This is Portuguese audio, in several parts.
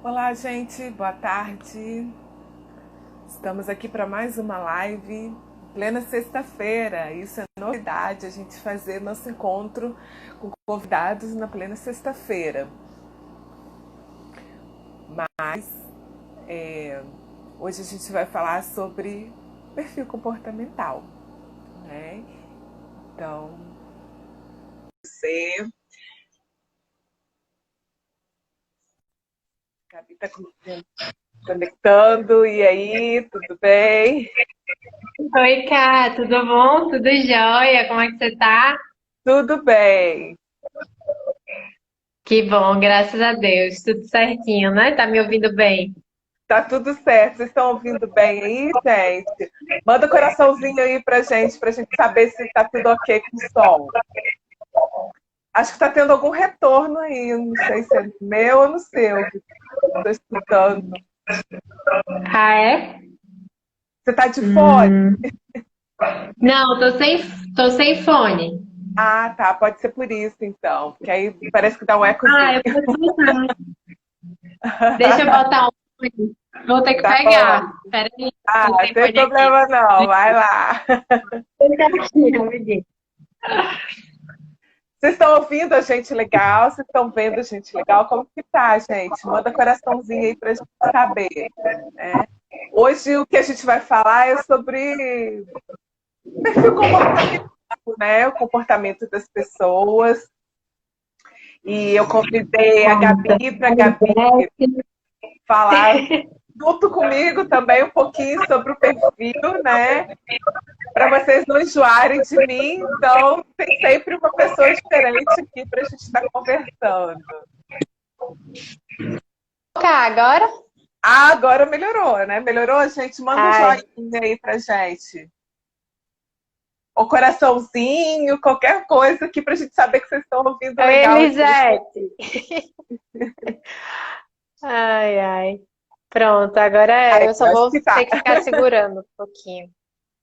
Olá, gente, boa tarde. Estamos aqui para mais uma live, plena sexta-feira. Isso é novidade, a gente fazer nosso encontro com convidados na plena sexta-feira. Mas hoje a gente vai falar sobre perfil comportamental, né? Então, você, Gabi está conectando, e aí, tudo bem? Oi, Cá, tudo bom? Tudo jóia? Como é que você tá? Tudo bem. Que bom, graças a Deus. Tudo certinho, né? Tá me ouvindo bem? Tá tudo certo. Vocês estão ouvindo bem aí, gente? Manda um coraçãozinho aí pra gente saber se tá tudo ok com o som. Acho que tá tendo algum retorno aí. Não sei se é meu ou no seu, que estou escutando. Ah, é? Você tá de fone? Hum, não, tô sem fone. Ah, tá. Pode ser por isso, então. Porque aí parece que dá um Ah, ecozinho. eu vou botar. Deixa eu botar um fone. Vou ter que Tá bom. pegar. Pera aí, Ah, não tem sem fone aqui. problema não. Vai lá. Deixa aqui, rapidinho. Vocês estão ouvindo a gente legal? Vocês estão vendo a gente legal? Como que tá, gente? Manda coraçãozinho aí pra gente saber, né? Hoje o que a gente vai falar é sobre perfil comportamental, né? O comportamento das pessoas. E eu convidei a Conta. Gabi para a Gabi falar junto comigo também um pouquinho sobre o perfil, né? Para vocês não enjoarem de mim, então tem sempre uma pessoa diferente aqui para a gente estar conversando. Cá, agora? Ah, agora melhorou, né? Melhorou, gente? Manda um Ai, joinha aí pra gente. Ou coraçãozinho, qualquer coisa aqui pra gente saber que vocês estão ouvindo oi, legal. Elisete. Ai, ai. Pronto, agora Aí, eu só acho vou que tá. ter que ficar segurando um pouquinho.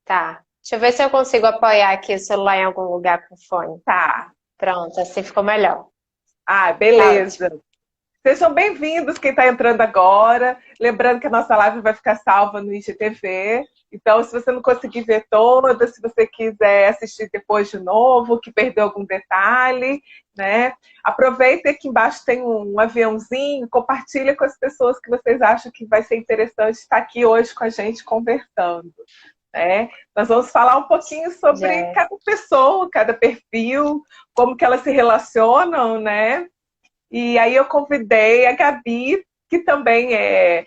Tá. Deixa eu ver se eu consigo apoiar aqui o celular em algum lugar com fone. Tá. Pronto, assim ficou melhor. Ah, Tá ótimo. beleza. Sejam bem-vindos quem está entrando agora. Lembrando que a nossa live vai ficar salva no IGTV. Então, se você não conseguir ver toda, se você quiser assistir depois de novo, que perdeu algum detalhe, né? Aproveita aqui embaixo tem um aviãozinho, compartilha com as pessoas que vocês acham que vai ser interessante estar aqui hoje com a gente conversando. Né? Nós vamos falar um pouquinho Já sobre é. cada pessoa, cada perfil, como que elas se relacionam, né? E aí eu convidei a Gabi, que também é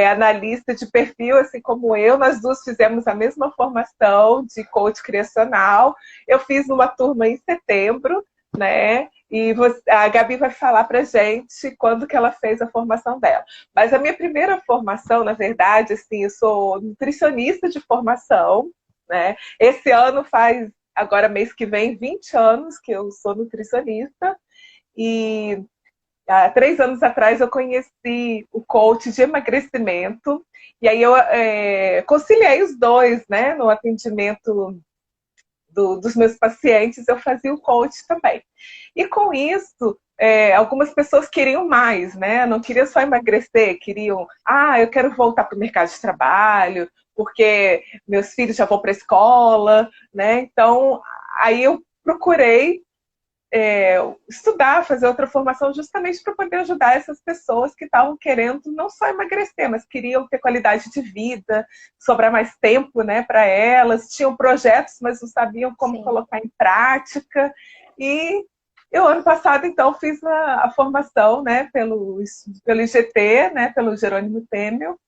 analista de perfil, assim como eu. Nós duas fizemos a mesma formação de coach criacional. Eu fiz uma turma em setembro, né? E a Gabi vai falar para gente quando que ela fez a formação dela. Mas a minha primeira formação, na verdade, assim, eu sou nutricionista de formação, né? Esse ano faz, agora mês que vem, 20 anos que eu sou nutricionista. E há 3 anos atrás eu conheci o coach de emagrecimento e aí eu conciliei os dois, né? No atendimento dos meus pacientes, eu fazia o coach também. E com isso, algumas pessoas queriam mais, né? Não queriam só emagrecer, queriam, eu quero voltar para o mercado de trabalho, porque meus filhos já vão para a escola, né? Então, aí eu procurei estudar, fazer outra formação justamente para poder ajudar essas pessoas que estavam querendo não só emagrecer, mas queriam ter qualidade de vida, sobrar mais tempo, né, para elas, tinham projetos, mas não sabiam como Sim. colocar em prática. E eu, ano passado, então, fiz a formação, né, pelo IGT, né, pelo Jerônimo Temel,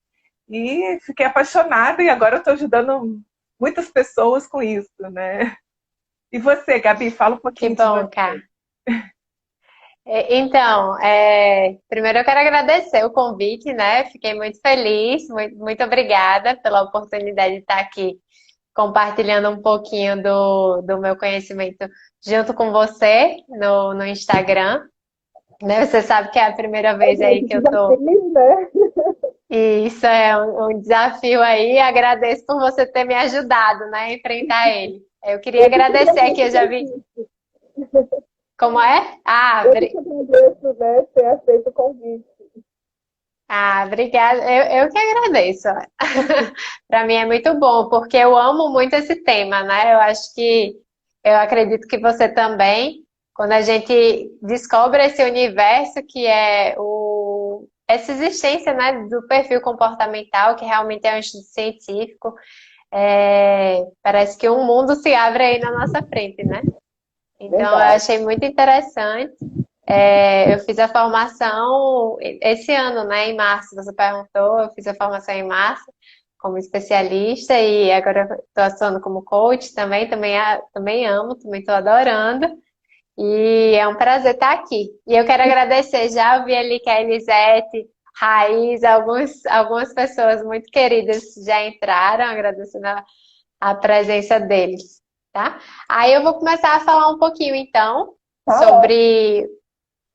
e fiquei apaixonada, e agora eu estou ajudando muitas pessoas com isso, né? E você, Gabi, fala um Que pouquinho de bom, você. cá. Então, primeiro eu quero agradecer o convite, né? Fiquei muito feliz, muito, muito obrigada pela oportunidade de estar aqui compartilhando um pouquinho do meu conhecimento junto com você no Instagram, né? Você sabe que é a primeira vez A aí que gente eu já tô. fez, né? E isso é um desafio aí. Agradeço por você ter me ajudado, né, a enfrentar ele. Eu queria Eu que te agradecer aqui, eu agradeço, já vi. Como é? eu que te agradeço, né, ter aceito o convite. Ah, obrigada. Eu que agradeço. Para mim é muito bom, porque eu amo muito esse tema, né? Eu acho que, eu acredito que você também, quando a gente descobre esse universo que é essa existência, né, do perfil comportamental, que realmente é um estudo científico, parece que um mundo se abre aí na nossa frente, né? Então, eu Verdade. achei muito interessante. Eu fiz a formação esse ano, né, em março, você perguntou, eu fiz a formação em março como especialista e agora estou atuando como coach também amo, também estou adorando e é um prazer estar aqui. E eu quero agradecer, já ouvi ali que a Elisete, Raiz, algumas pessoas muito queridas já entraram, agradecendo a presença deles, tá? Aí eu vou começar a falar um pouquinho então Tá ótimo. sobre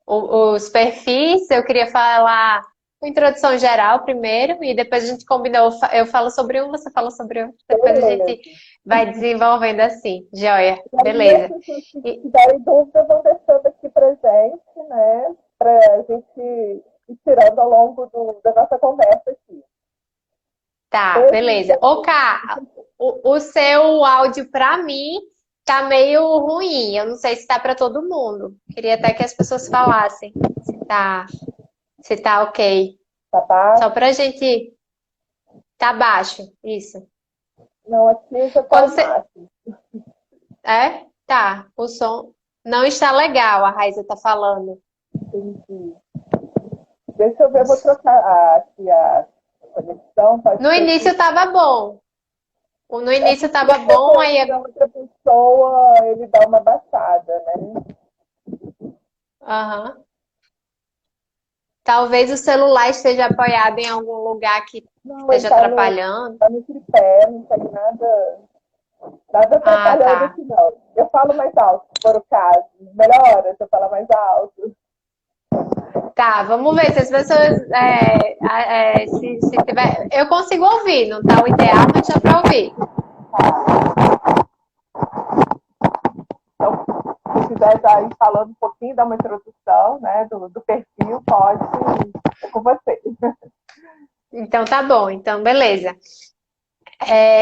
os perfis, eu queria falar uma introdução geral primeiro, e depois a gente combinou, eu falo sobre um, você fala sobre outro, depois a gente Beleza. vai desenvolvendo assim. Joia, E aí, as beleza. pessoas que E- tiverem dúvida vão deixando aqui pra gente, né? Pra gente ir tirando ao longo da nossa conversa aqui. tá, Esse beleza. Ô, Ká, o seu áudio para mim tá meio ruim, eu não sei se tá para todo mundo. Queria até que as pessoas falassem se tá ok. tá Só baixo. pra gente. Tá baixo, isso. Não, aqui já tá Quando o você. máximo. É? Tá. O som não está legal, a Raíza tá falando. Entendi. Deixa eu ver, eu vou trocar aqui a conexão. Pode No ser que. início tava bom. No É início porque tava bom, aí. quando é outra pessoa, ele dá uma baixada, né? Aham. Talvez o celular esteja apoiado em algum lugar que Não, ele esteja atrapalhando. tá no tripé, não tem nada Ah, atrapalhando tá. aqui, não. Eu falo mais alto, se for o caso. Melhora se eu falar mais alto. Tá, vamos ver se as pessoas. Se tiver. Eu consigo ouvir, não tá o ideal, mas dá pra ouvir. Então, se quiser já ir falando um pouquinho, dar uma introdução, né, do perfil, pode, é com você. Então tá bom, então beleza.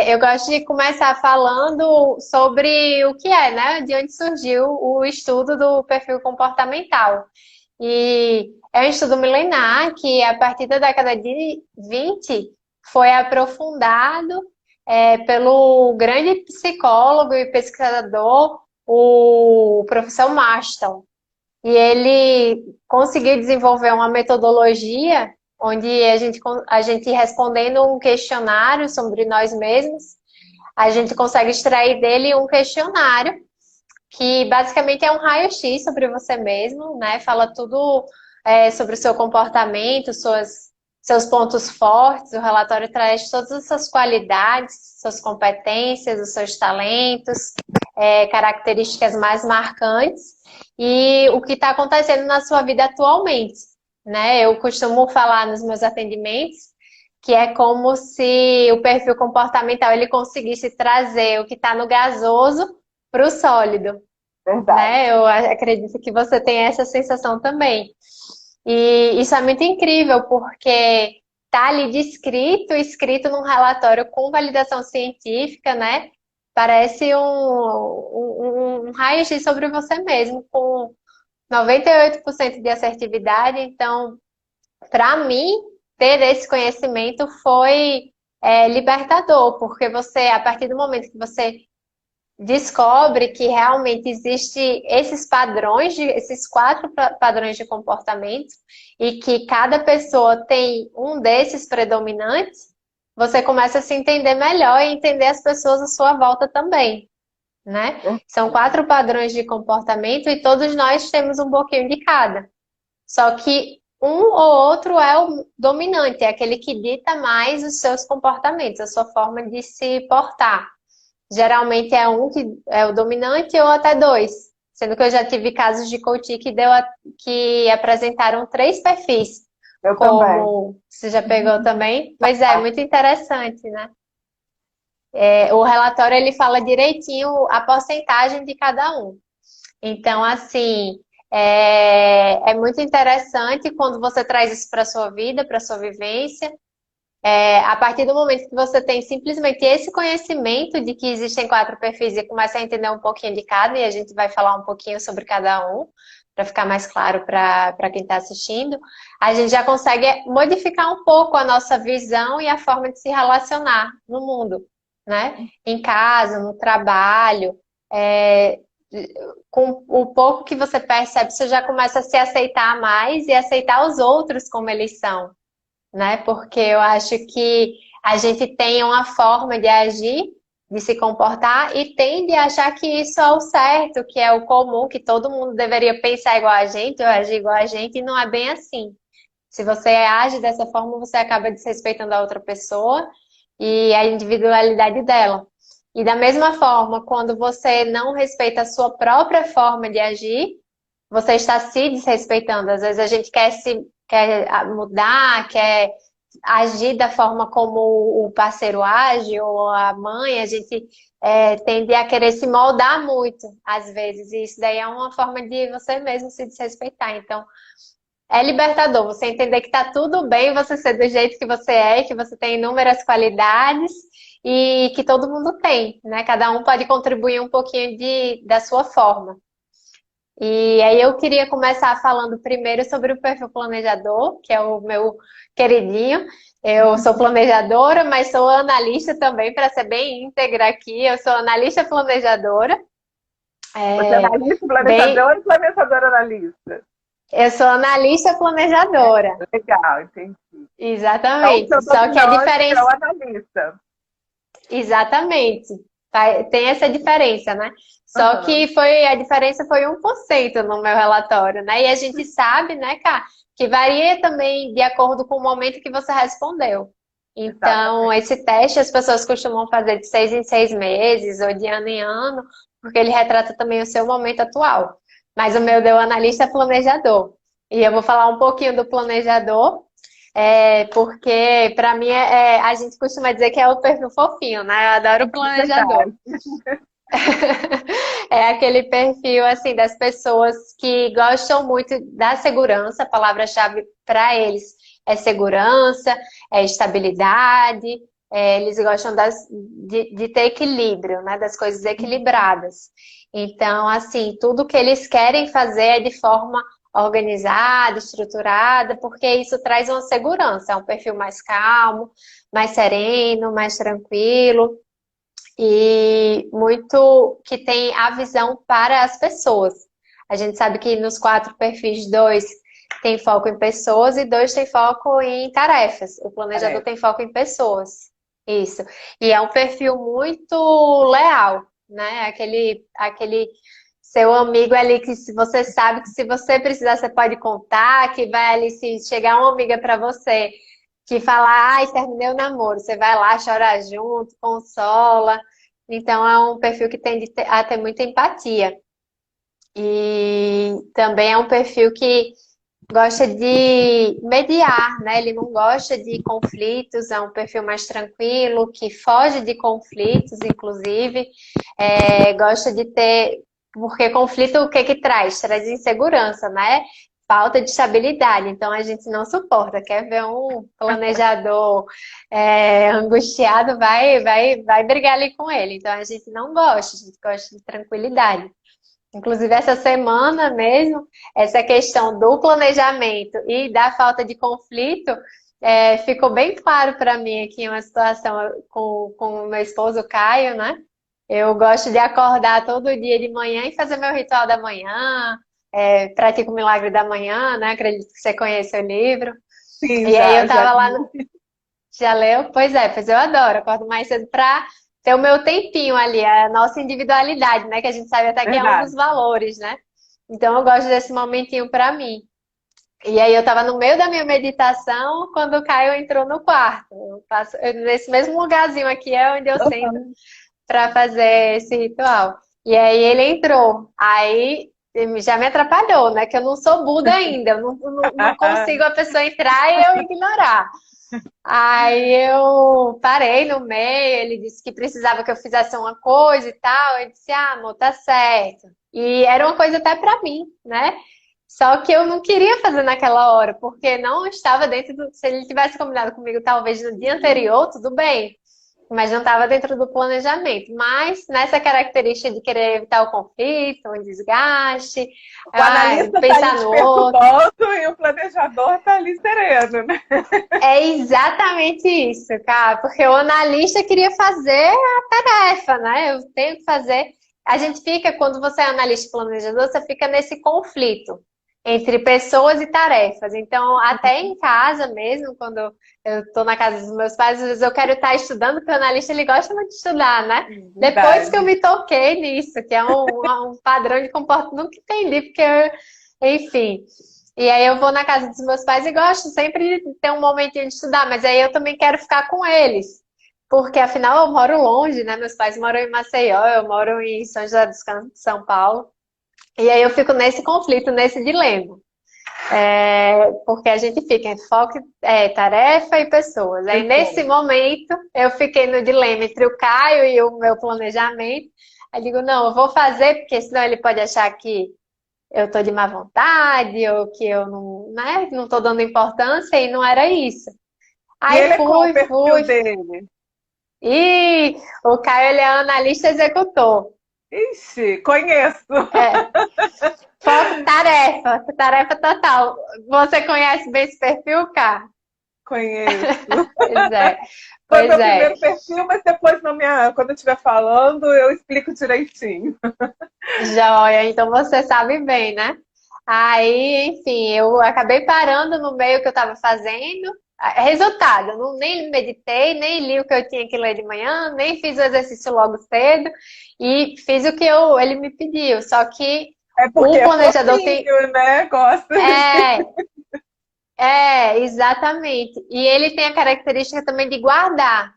Eu gosto de começar falando sobre o que é, né? De onde surgiu o estudo do perfil comportamental. E é um estudo milenar que, a partir da década de 20 foi aprofundado pelo grande psicólogo e pesquisador, o professor Marston. E ele conseguiu desenvolver uma metodologia onde a gente respondendo um questionário sobre nós mesmos, a gente consegue extrair dele um questionário que basicamente é um raio-x sobre você mesmo, né? Fala tudo sobre o seu comportamento, seus pontos fortes. O relatório traz todas as suas qualidades, suas competências, os seus talentos, características mais marcantes e o que está acontecendo na sua vida atualmente, né? Eu costumo falar nos meus atendimentos que é como se o perfil comportamental ele conseguisse trazer o que está no gasoso para o sólido, Verdade. né? Eu acredito que você tem essa sensação também. E isso é muito incrível, porque tá ali escrito num relatório com validação científica, né? Parece um raio-x sobre você mesmo, com 98% de assertividade. Então, para mim, ter esse conhecimento foi libertador, porque você, a partir do momento que você descobre que realmente existe esses quatro padrões de comportamento e que cada pessoa tem um desses predominantes, você começa a se entender melhor e entender as pessoas à sua volta também, né? São quatro padrões de comportamento e todos nós temos um pouquinho de cada. Só que um ou outro é o dominante, é aquele que dita mais os seus comportamentos, a sua forma de se portar. Geralmente é um que é o dominante ou até dois. Sendo que eu já tive casos de coaching que apresentaram três perfis. Eu também. Como você já pegou também? Pois é, muito interessante, né? O relatório ele fala direitinho a porcentagem de cada um. Então, assim, É muito interessante quando você traz isso para a sua vida, para a sua vivência. A partir do momento que você tem simplesmente esse conhecimento de que existem 4 perfis e começa a entender um pouquinho de cada, e a gente vai falar um pouquinho sobre cada um, para ficar mais claro para quem está assistindo, a gente já consegue modificar um pouco a nossa visão e a forma de se relacionar no mundo, né? Em casa, no trabalho. é, com o pouco que você percebe, você já começa a se aceitar mais e aceitar os outros como eles são, né? Porque eu acho que a gente tem uma forma de agir, de se comportar e tende a achar que isso é o certo, que é o comum, que todo mundo deveria pensar igual a gente ou agir igual a gente, e não é bem assim. Se você age dessa forma, você acaba desrespeitando a outra pessoa e a individualidade dela. E da mesma forma, quando você não respeita a sua própria forma de agir, você está se desrespeitando. Às vezes a gente quer mudar, quer agir da forma como o parceiro age ou a mãe, a gente tende a querer se moldar muito, às vezes. E isso daí é uma forma de você mesmo se desrespeitar. Então, é libertador você entender que tá tudo bem você ser do jeito que você é, que você tem inúmeras qualidades e que todo mundo tem, né? Cada um pode contribuir um pouquinho da sua forma. E aí eu queria começar falando primeiro sobre o perfil planejador, que é o meu queridinho. Eu sou planejadora, mas sou analista também, para ser bem íntegra aqui. Eu sou analista planejadora. Você é analista, planejador ou planejador analista? Eu sou analista planejadora. Legal, entendi. Exatamente. Então, o seu Só que a dominante é o diferença. analista. Exatamente. Tem essa diferença, né? Só Uhum. que a diferença foi 1% no meu relatório, né? E a gente sabe, né, Cá, que varia também de acordo com o momento que você respondeu. Então, Exatamente. esse teste as pessoas costumam fazer de 6 em 6 meses ou de ano em ano, porque ele retrata também o seu momento atual. Mas o meu deu analista planejador. E eu vou falar um pouquinho do planejador, porque para mim a gente costuma dizer que é o perfil fofinho, né? Eu adoro o planejador. Verdade. É aquele perfil assim das pessoas que gostam muito da segurança, a palavra-chave para eles é segurança, é estabilidade, eles gostam de ter equilíbrio, né? Das coisas equilibradas. Então, assim, tudo que eles querem fazer é de forma organizada, estruturada, porque isso traz uma segurança, é um perfil mais calmo, mais sereno, mais tranquilo e muito que tem a visão para as pessoas. A gente sabe que nos 4 perfis, 2 tem foco em pessoas e 2 tem foco em tarefas. O planejador tem foco em pessoas. Isso. E é um perfil muito leal, né? Aquele seu amigo ali que se você sabe que se você precisar, você pode contar, que vai ali se chegar uma amiga para você que fala, ai, terminei o namoro, você vai lá, chora junto, consola. Então é um perfil que tende a ter muita empatia. E também é um perfil que gosta de mediar, né? Ele não gosta de conflitos, é um perfil mais tranquilo, que foge de conflitos, inclusive. Gosta de ter. Porque conflito o que que traz? Traz insegurança, né? Falta de estabilidade. Então a gente não suporta. Quer ver um planejador angustiado, vai brigar ali com ele. Então a gente não gosta, a gente gosta de tranquilidade. Inclusive, essa semana mesmo, essa questão do planejamento e da falta de conflito, ficou bem claro para mim aqui uma situação com o meu esposo Caio, né? Eu gosto de acordar todo dia de manhã e fazer meu ritual da manhã, pratico o milagre da manhã, né? Acredito que você conhece o livro. Sim, E aí eu já tava lá no. Já leu? Pois eu adoro. Acordo mais cedo para ter o meu tempinho ali, a nossa individualidade, né? Que a gente sabe até que é um dos verdade. valores, né? Então eu gosto desse momentinho para mim. E aí eu tava no meio da minha meditação quando o Caio entrou no quarto. Nesse mesmo lugarzinho aqui é onde eu sento para fazer esse ritual. E aí ele entrou. Aí já me atrapalhou, né? Que eu não sou Buda ainda. Eu não consigo a pessoa entrar e eu ignorar. Aí eu parei no meio, ele disse que precisava que eu fizesse uma coisa e tal. Eu disse, ah, amor, tá certo. E era uma coisa até pra mim, né? Só que eu não queria fazer naquela hora, porque não estava dentro do. Se ele tivesse combinado comigo, talvez no dia anterior, tudo bem. Mas não estava dentro do planejamento. Mas nessa característica de querer evitar o conflito, o desgaste, O analista está ali pensar te no outro. perturbando e o planejador está ali sereno, né? É exatamente isso, cara, porque o analista queria fazer a tarefa, né? Eu tenho que fazer. A gente fica, quando você é analista e planejador, você fica nesse conflito entre pessoas e tarefas. Então, até em casa mesmo, quando eu estou na casa dos meus pais, às vezes eu quero estar estudando, porque o analista ele gosta muito de estudar, né? Depois que eu Verdade. me toquei nisso, que é um padrão de comportamento, nunca entendi, porque, enfim. E aí eu vou na casa dos meus pais e gosto sempre de ter um momentinho de estudar, mas aí eu também quero ficar com eles. Porque afinal eu moro longe, né? Meus pais moram em Maceió, eu moro em São José dos Campos, São Paulo. E aí eu fico nesse conflito, nesse dilema. Porque a gente fica em foco, tarefa e pessoas. Aí nesse Pessoa. momento eu fiquei no dilema entre o Caio e o meu planejamento. Aí digo, não, eu vou fazer, porque senão ele pode achar que eu tô de má vontade, ou que eu não, né, não tô dando importância, e não era isso. E Aí ele é qual o fui, perfil fui. dele? E o Caio, ele é analista executor. Ixi, conheço. É, foco, tarefa, tarefa total. Você conhece bem esse perfil, Caio? Conheço. Pois é, Foi pois meu é. primeiro perfil, mas depois quando eu estiver falando, eu explico direitinho. Joia, então você sabe bem, né? Aí, enfim, eu acabei parando no meio que eu estava fazendo. Resultado, eu nem meditei, nem li o que eu tinha que ler de manhã, nem fiz o exercício logo cedo e fiz o que ele me pediu. Só que É porque o é planejador tem. fofinho, né? Gosta. É, exatamente. E ele tem a característica também de guardar.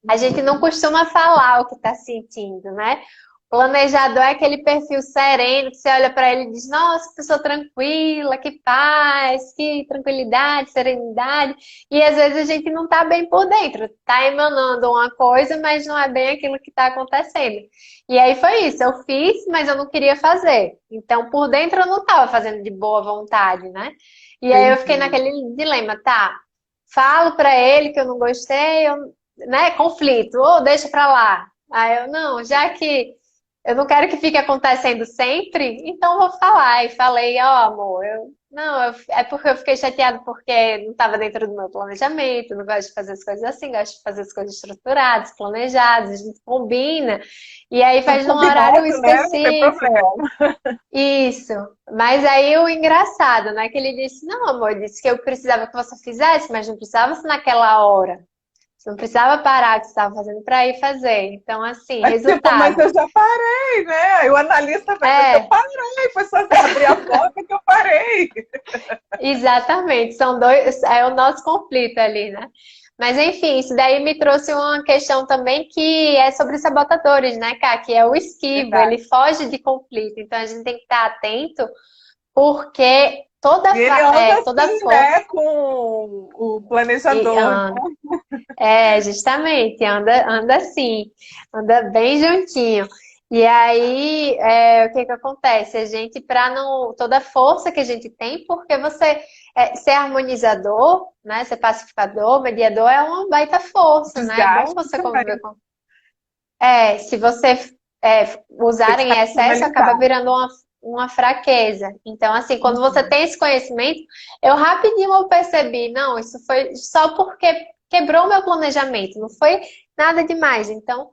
A gente não costuma falar o que está sentindo, né? Planejador é aquele perfil sereno que você olha para ele e diz: Nossa, pessoa tranquila, que paz, que tranquilidade, serenidade. E às vezes a gente não está bem por dentro, está emanando uma coisa, mas não é bem aquilo que está acontecendo. E aí foi isso, eu fiz, mas eu não queria fazer. Então por dentro eu não estava fazendo de boa vontade, né? E aí eu fiquei Entendi. naquele dilema, tá? Falo para ele que eu não gostei, né? Conflito, ou deixa pra lá. Aí eu, não, já que eu não quero que fique acontecendo sempre, então vou falar. E falei, ó, amor, é porque eu fiquei chateada porque não estava dentro do meu planejamento, não gosto de fazer as coisas assim, gosto de fazer as coisas estruturadas, planejadas, a gente combina, e aí Tudo faz num horário combinado, né? Não tem específico. problema. Isso. Mas aí o engraçado, né? Que ele disse, não, amor, disse que eu precisava que você fizesse, mas não precisava ser naquela hora. Você não precisava parar o que você estava fazendo para ir fazer. Então, assim, Mas, tipo, mas resultado. eu já parei, né? Aí o analista vai, mas eu É, parei, foi só você abrir a porta que eu parei. exatamente. São dois, é o nosso conflito ali, né? Mas enfim, isso daí me trouxe uma questão também que é sobre sabotadores, né, Cá? Que é o esquivo, ele Verdade. foge de conflito. Então a gente tem que estar atento, porque E ele anda toda assim, força. né? Com o E, planejador. justamente, anda assim, anda bem juntinho. E aí, o que que acontece? A gente, para não. Toda a força que a gente tem, porque você ser harmonizador, né? Ser pacificador, mediador é uma baita força, né? É bom Desgaste você conviver também. com. Se você Tem usar que em saber excesso, acaba canalizar. virando uma fraqueza. Então, assim, quando você Uhum. tem esse conhecimento, eu rapidinho eu percebi, não, isso foi só porque quebrou meu planejamento, não foi nada demais. Então,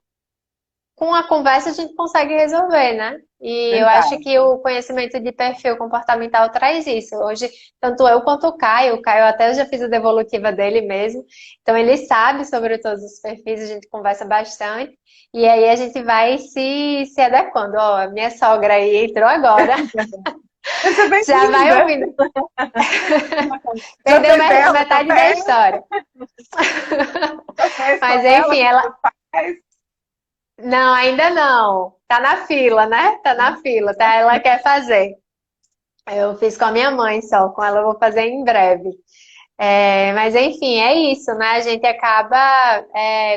com a conversa a gente consegue resolver, né? E eu acho Verdade. que o conhecimento de perfil comportamental traz isso. Hoje, tanto eu quanto o Caio até eu já fiz a devolutiva dele mesmo, então ele sabe sobre todos os perfis, a gente conversa bastante, e aí a gente vai se adequando. Ó, a minha sogra aí entrou agora, Seja já vai bem-vinda. ouvindo. Já Perdeu fez ela metade da também? história. Já fez com Mas ela, enfim, com ela. seus pais? Não, ainda não. Tá na fila, né? Tá na fila, tá? Ela quer fazer. Eu fiz com a minha mãe só, com ela eu vou fazer em breve. Mas enfim, é isso, né? A gente acaba,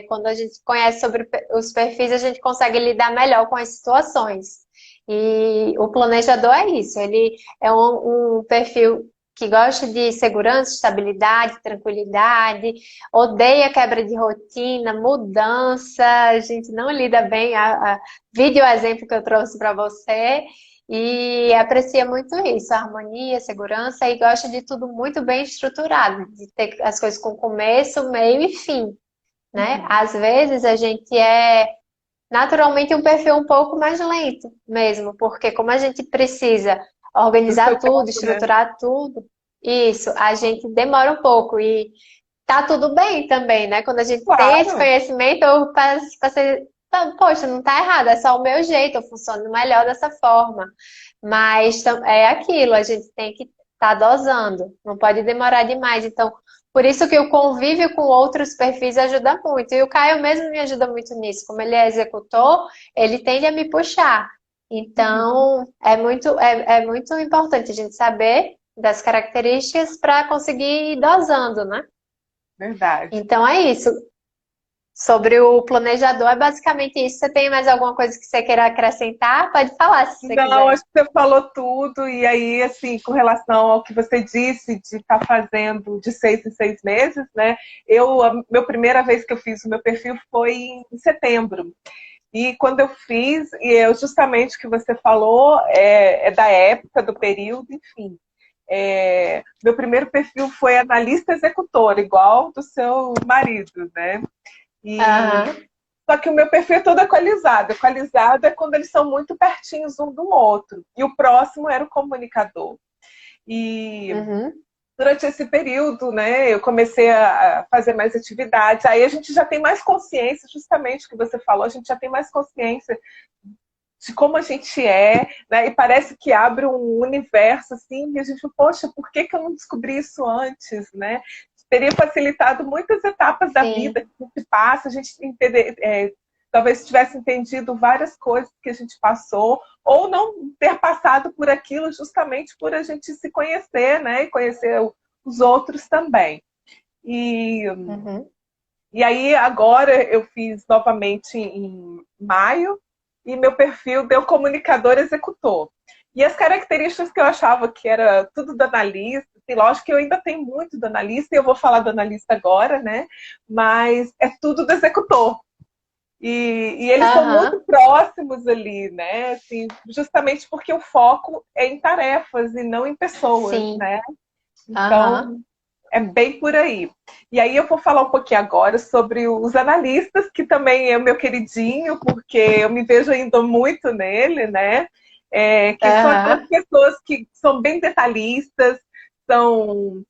quando a gente conhece sobre os perfis, a gente consegue lidar melhor com as situações. E o planejador é isso, ele é um perfil que gosta de segurança, estabilidade, tranquilidade, odeia quebra de rotina, mudança, a gente não lida bem, vide o exemplo que eu trouxe para você, e aprecia muito isso, a harmonia, segurança, e gosta de tudo muito bem estruturado, de ter as coisas com começo, meio e fim, né? Uhum. Às vezes a gente é naturalmente um perfil um pouco mais lento mesmo, porque como a gente precisa Do seu organizar tudo, tempo, né? estruturar tudo, isso, a gente demora um pouco e tá tudo bem também, né? Quando a gente tem esse Claro. conhecimento, eu passei, poxa, não tá errado, é só o meu jeito, eu funciono melhor dessa forma. Mas é aquilo, a gente tem que estar dosando, não pode demorar demais. Então, por isso que o convívio com outros perfis ajuda muito. E o Caio mesmo me ajuda muito nisso. Como ele é executor, ele tende a me puxar. Uhum. Então, é muito importante a gente saber das características para conseguir ir dosando, né? Verdade. Então é isso. Sobre o planejador, é basicamente isso. Você tem mais alguma coisa que você queira acrescentar? Pode falar se você Não, quiser. acho que você falou tudo. E aí, assim, com relação ao que você disse de estar fazendo de 6 em 6 meses, né? Minha primeira vez que eu fiz o meu perfil foi em setembro. E quando eu fiz, justamente o que você falou é da época, do período, enfim. Meu primeiro perfil foi analista executor, igual do seu marido, né? E Aham. só que o meu perfil é todo equalizado. Equalizado é quando eles são muito pertinhos um do outro. E o próximo era o comunicador. E Uhum. durante esse período, né, eu comecei a fazer mais atividades. Aí a gente já tem mais consciência, justamente o que você falou, a gente já tem mais consciência de como a gente é, né? E parece que abre um universo assim, e a gente, poxa, por que que eu não descobri isso antes, né? Teria facilitado muitas etapas da vida Sim, que a gente passa, a gente entender, talvez tivesse entendido várias coisas que a gente passou, ou não ter passado por aquilo justamente por a gente se conhecer, né? E conhecer os outros também. E, uhum. e aí agora eu fiz novamente em maio e meu perfil deu comunicador executor. E as características que eu achava que era tudo do analista, e lógico que eu ainda tenho muito do analista, e eu vou falar do analista agora, né? Mas é tudo do executor. E eles são muito Aham, próximos ali, né? Assim, justamente porque o foco é em tarefas e não em pessoas, sim, né? aham, Então, é bem por aí. E aí eu vou falar um pouquinho agora sobre os analistas, que também é o meu queridinho, porque eu me vejo ainda muito nele, né? Que são aquelas aham, pessoas que são bem detalhistas, são,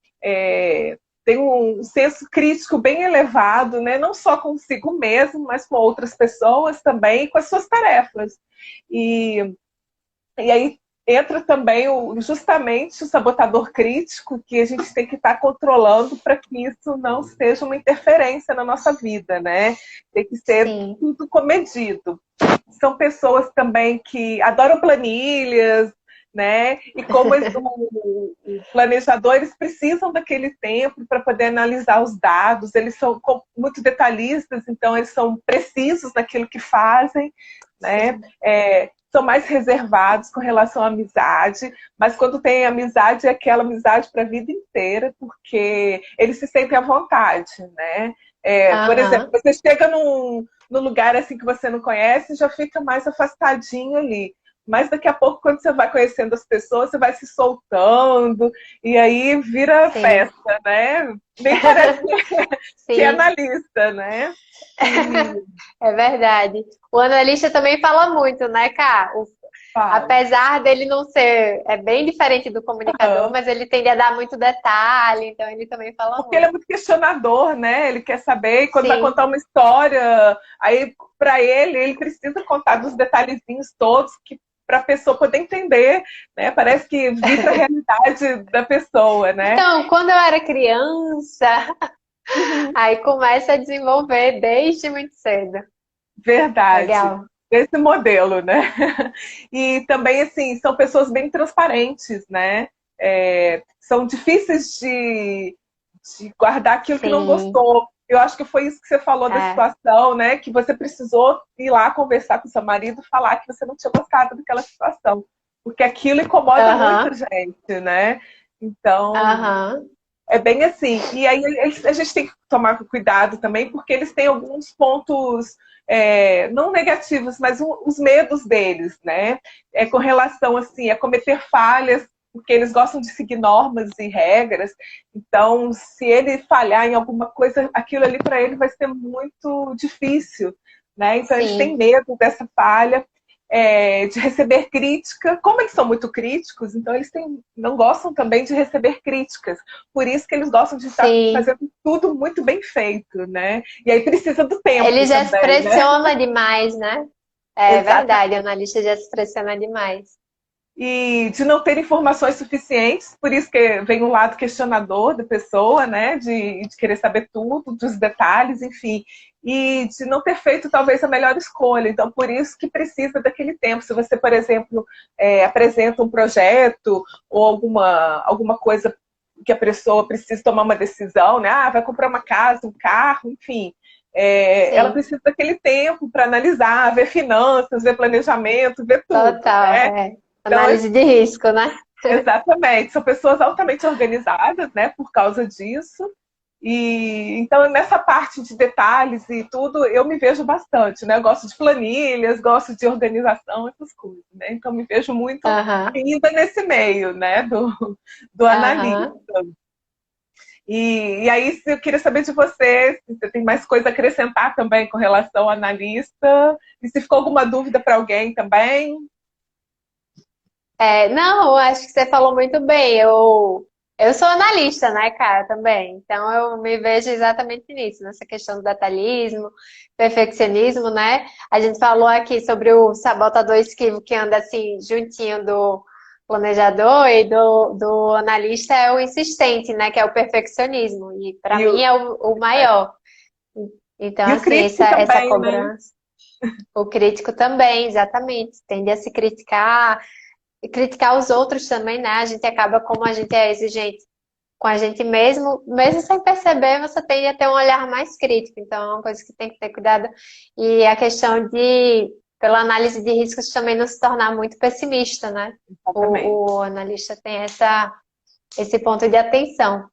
têm um senso crítico bem elevado, né? Não só consigo mesmo, mas com outras pessoas também, e com as suas tarefas. E e aí entra também justamente o sabotador crítico que a gente tem que estar controlando para que isso não seja uma interferência na nossa vida, né? Tem que ser sim, tudo comedido. São pessoas também que adoram planilhas, né? E como o planejador, eles precisam daquele tempo para poder analisar os dados, eles são muito detalhistas, então eles são precisos naquilo que fazem, né? sim, São mais reservados com relação à amizade, mas quando tem amizade, é aquela amizade para a vida inteira, porque eles se sentem à vontade, né? Por exemplo, aham, você chega num lugar assim que você não conhece, já fica mais afastadinho ali. Mas daqui a pouco, quando você vai conhecendo as pessoas, você vai se soltando, e aí vira sim, festa, né? Nem parece que é sim. analista, né? E É verdade. O analista também fala muito, né, Cá? fala. Apesar dele não ser, é bem diferente do comunicador, mas ele tende a dar muito detalhe, então ele também fala Porque ele é muito. muito questionador, né? Ele quer saber, e quando vai Sim, contar uma história, aí para ele precisa contar dos detalhezinhos todos que para a pessoa poder entender, né? Parece que vir para a realidade da pessoa, né? então, quando eu era criança, Uhum. aí começa a desenvolver desde muito cedo. Verdade. Legal. Esse modelo, né? E também, assim, são pessoas bem transparentes, né? São difíceis de guardar aquilo que não Sim. gostou. eu acho que foi isso que você falou da situação, né? Que você precisou ir lá conversar com seu marido e falar que você não tinha gostado daquela situação. Porque aquilo incomoda muito a gente, né? Então, é bem assim. E aí a gente tem que tomar cuidado também, porque eles têm alguns pontos, não negativos, mas os medos deles, né? Com relação assim, a cometer falhas, porque eles gostam de seguir normas e regras. Então, se ele falhar em alguma coisa, aquilo ali para ele vai ser muito difícil, né? Então, eles têm medo dessa falha. De receber crítica. Como eles são muito críticos, então eles não gostam também de receber críticas. Por isso que eles gostam de estar fazendo tudo muito bem feito, né? E aí precisa do tempo. Ele já se também, pressiona demais, né? É verdade, o analista já se pressiona demais. E de não ter informações suficientes, por isso que vem um lado questionador da pessoa, né? De querer saber tudo, dos detalhes, enfim. E de não ter feito talvez a melhor escolha. Então, por isso que precisa daquele tempo. Se você, por exemplo, apresenta um projeto ou alguma coisa que a pessoa precisa tomar uma decisão, né? Ah, vai comprar uma casa, um carro, enfim. Ela precisa daquele tempo para analisar, ver finanças, ver planejamento, ver tudo. Total, né? Análise de risco, né? Exatamente. São pessoas altamente organizadas, né? Por causa disso. E então, nessa parte de detalhes e tudo, eu me vejo bastante, né? Eu gosto de planilhas, gosto de organização, essas coisas, né? Então, me vejo muito ainda nesse meio, né? Do analista. E aí, eu queria saber de você, se você tem mais coisa a acrescentar também com relação ao analista, e se ficou alguma dúvida para alguém também. Não, acho que você falou muito bem. Eu sou analista, né, cara, também. Então eu me vejo exatamente nisso, nessa questão do detalhismo, perfeccionismo, né? A gente falou aqui sobre o sabotador esquivo que anda assim juntinho do planejador e do analista é o insistente, né? Que é o perfeccionismo. E para mim é o maior. Então, E o assim, crítico essa também, cobrança. Né? O crítico também, exatamente. Tende a se criticar e criticar os outros também, né? A gente acaba, como a gente é exigente com a gente mesmo, mesmo sem perceber, você tende a ter um olhar mais crítico. Então, é uma coisa que tem que ter cuidado. E a questão de, pela análise de riscos, também não se tornar muito pessimista, né? O analista tem esse ponto de atenção.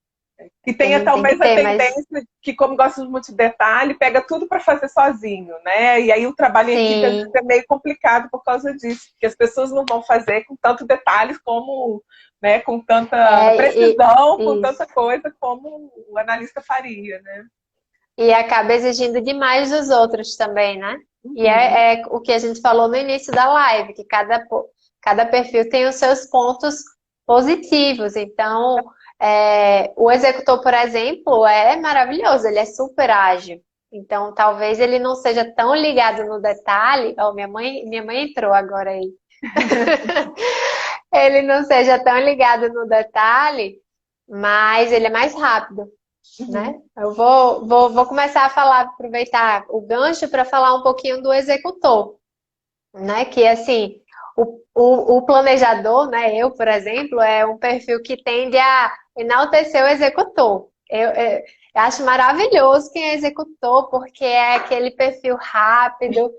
E tem talvez a tendência que, como gosta muito de detalhe, pega tudo para fazer sozinho, né? E aí o trabalho em equipe às vezes é meio complicado por causa disso, porque as pessoas não vão fazer com tanto detalhes como, né, com tanta precisão, com tanta coisa como o analista faria, né? E acaba exigindo demais dos outros também, né? E é o que a gente falou no início da live, que cada perfil tem os seus pontos positivos. Então, o executor, por exemplo, é maravilhoso, ele é super ágil. Então, talvez ele não seja tão ligado no detalhe. Oh, minha mãe entrou agora aí. Ele não seja tão ligado no detalhe, mas ele é mais rápido. Né? Eu vou começar a falar, aproveitar o gancho para falar um pouquinho do executor, né? Que assim, o planejador, né? Eu, por exemplo, é um perfil que tende a enaltecer o executor. Eu acho maravilhoso quem é executor, porque é aquele perfil rápido,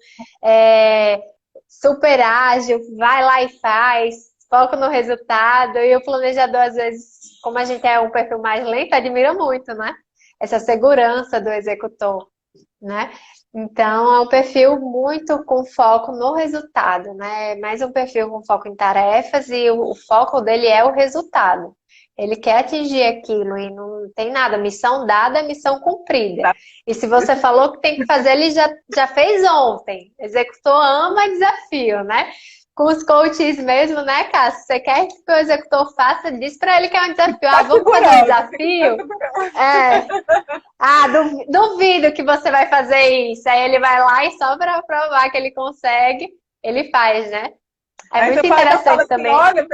super ágil, vai lá e faz, foca no resultado, e o planejador, às vezes, como a gente é um perfil mais lento, admira muito, né? Essa segurança do executor, né? Então, é um perfil muito com foco no resultado, né? Mais um perfil com foco em tarefas e o foco dele é o resultado. Ele quer atingir aquilo e não tem nada. Missão dada, missão cumprida. E se você falou que tem que fazer, ele já fez ontem. Executor ama desafio, né? Com os coaches mesmo, né, Cássio? Você quer que o executor faça? Diz pra ele que é um desafio. Ah, vamos fazer um desafio? Duvido que você vai fazer isso. Aí ele vai lá e só pra provar que ele consegue, ele faz, né? É muito interessante também. Assim, olha,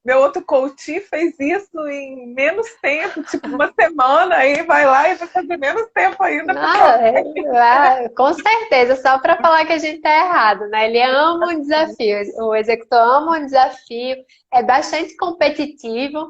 meu outro coach fez isso em menos tempo, tipo uma semana, aí vai lá e vai fazer menos tempo ainda. Com certeza, só para falar que a gente tá errado, né? Ele ama um desafio, o executor ama um desafio, é bastante competitivo,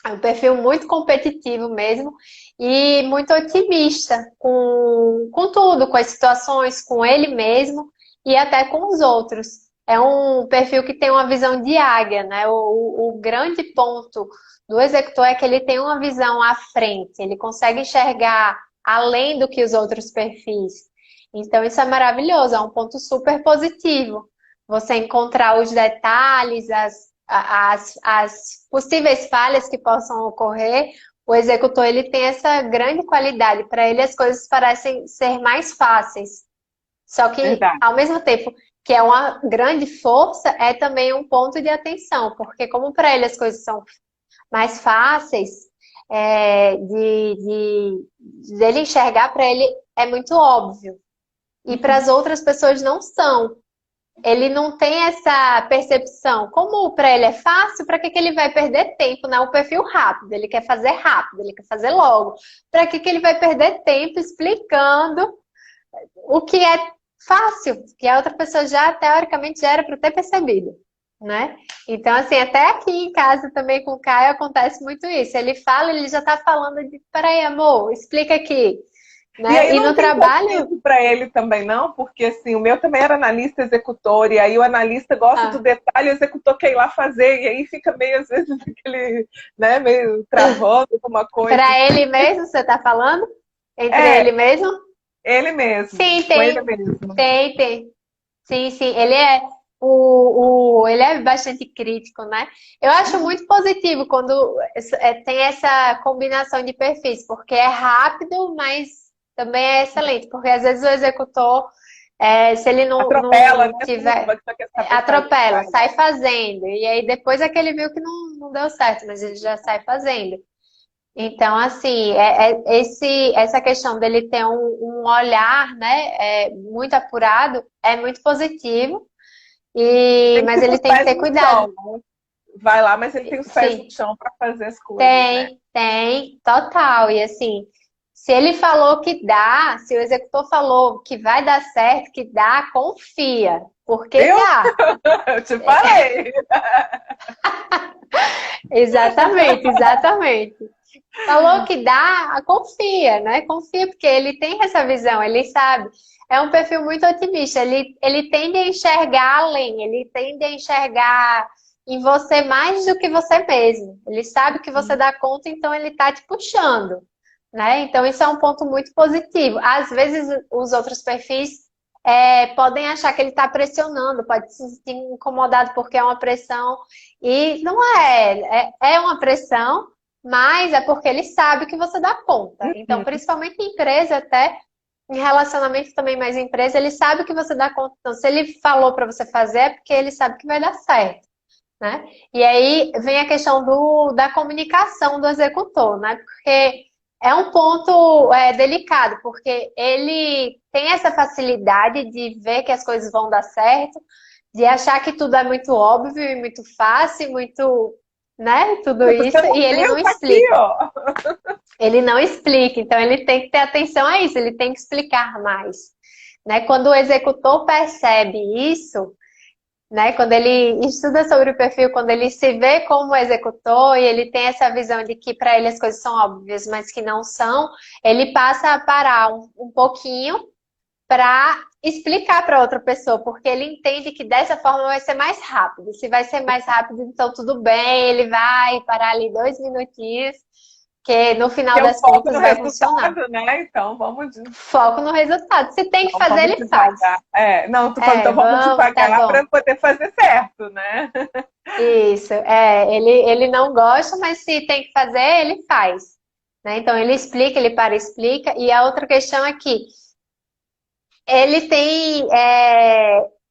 É um perfil muito competitivo mesmo e muito otimista com tudo, com as situações, com ele mesmo e até com os outros. É um perfil que tem uma visão de águia, né? O grande ponto do executor é que ele tem uma visão à frente, ele consegue enxergar além do que os outros perfis. Então, isso é maravilhoso, é um ponto super positivo. Você encontrar os detalhes, as possíveis falhas que possam ocorrer, o executor ele tem essa grande qualidade. Para ele, as coisas parecem ser mais fáceis. Só que, Verdade. ao mesmo tempo que é uma grande força, é também um ponto de atenção, porque como para ele as coisas são mais fáceis, de ele enxergar, para ele é muito óbvio. E para as outras pessoas não são. Ele não tem essa percepção. Como para ele é fácil, para que ele vai perder tempo, né? O perfil rápido, ele quer fazer logo. Para que ele vai perder tempo explicando o que é fácil, que a outra pessoa já, teoricamente, já era para ter percebido, né? Então, assim, até aqui em casa também com o Caio acontece muito isso. Ele fala, ele já tá falando de, peraí, amor, explica aqui, E né? aí E não no tem trabalho, conflito para ele também, não? Porque assim, o meu também era analista executor, e aí o analista gosta do ah, detalhe, o executor quer ir lá fazer, e aí fica meio, às vezes, aquele, né, meio travando alguma coisa. para ele mesmo, você tá falando? Entre É, ele mesmo? ele mesmo, Sim, com ele tem, mesmo. tem. Sim, sim, ele é bastante crítico, né? Eu acho muito positivo quando tem essa combinação de perfis, porque é rápido, mas também é excelente, porque às vezes o executor, se ele Atropela, não né, tudo, tiver, vai só quer saber fazer. atropela, sai fazendo, e aí depois é que ele viu que não deu certo, mas ele já sai fazendo. Então, assim, essa questão dele ter um olhar, né, muito apurado, é muito positivo, Tem que mas ter ele os tem que pés ter no cuidado. chão, né? Vai lá, mas ele tem os pés no Sim, chão para fazer as coisas, né? tem, total. E assim, se ele falou que dá, se o executor falou que vai dar certo, que dá, confia, porque Eu, dá. eu te falei. Exatamente, exatamente. Falou que dá, confia, né? Confia, porque ele tem essa visão, ele sabe. É um perfil muito otimista, ele tende a enxergar além, ele tende a enxergar em você mais do que você mesmo. Ele sabe que você dá conta, então ele tá te puxando, né? Então isso é um ponto muito positivo. Às vezes os outros perfis podem achar que ele está pressionando, pode se sentir incomodado porque é uma pressão, e não é uma pressão, mas é porque ele sabe que você dá conta. Então, Uhum. principalmente em empresa, até em relacionamento também, mais em empresa, ele sabe que você dá conta. Então, se ele falou para você fazer, é porque ele sabe que vai dar certo, né? E aí vem a questão da comunicação do executor, né? Porque é um ponto delicado, porque ele tem essa facilidade de ver que as coisas vão dar certo, de achar que tudo é muito óbvio e muito fácil, muito, né? Tudo Você isso, e não ele viu? não Tá aqui, explica. ó. Ele não explica, então ele tem que ter atenção a isso, ele tem que explicar mais, né? Quando o executor percebe isso, né? Quando ele estuda sobre o perfil, quando ele se vê como executor e ele tem essa visão de que para ele as coisas são óbvias, mas que não são, ele passa a parar um pouquinho para explicar para outra pessoa, porque ele entende que dessa forma vai ser mais rápido. Se vai ser mais rápido, então tudo bem, ele vai parar ali 2 minutinhos, que no Que final é o das foco no contas vai funcionar. resultado, né? Então Foco no resultado. Se tem que fazer, vamos ele faz. devagar. É, não, tô falando, então vamos Tá devagar bom. para poder fazer certo, né? Isso, ele não gosta, mas se tem que fazer, ele faz, né? Então ele explica, ele para e explica. E a outra questão é que ele tem,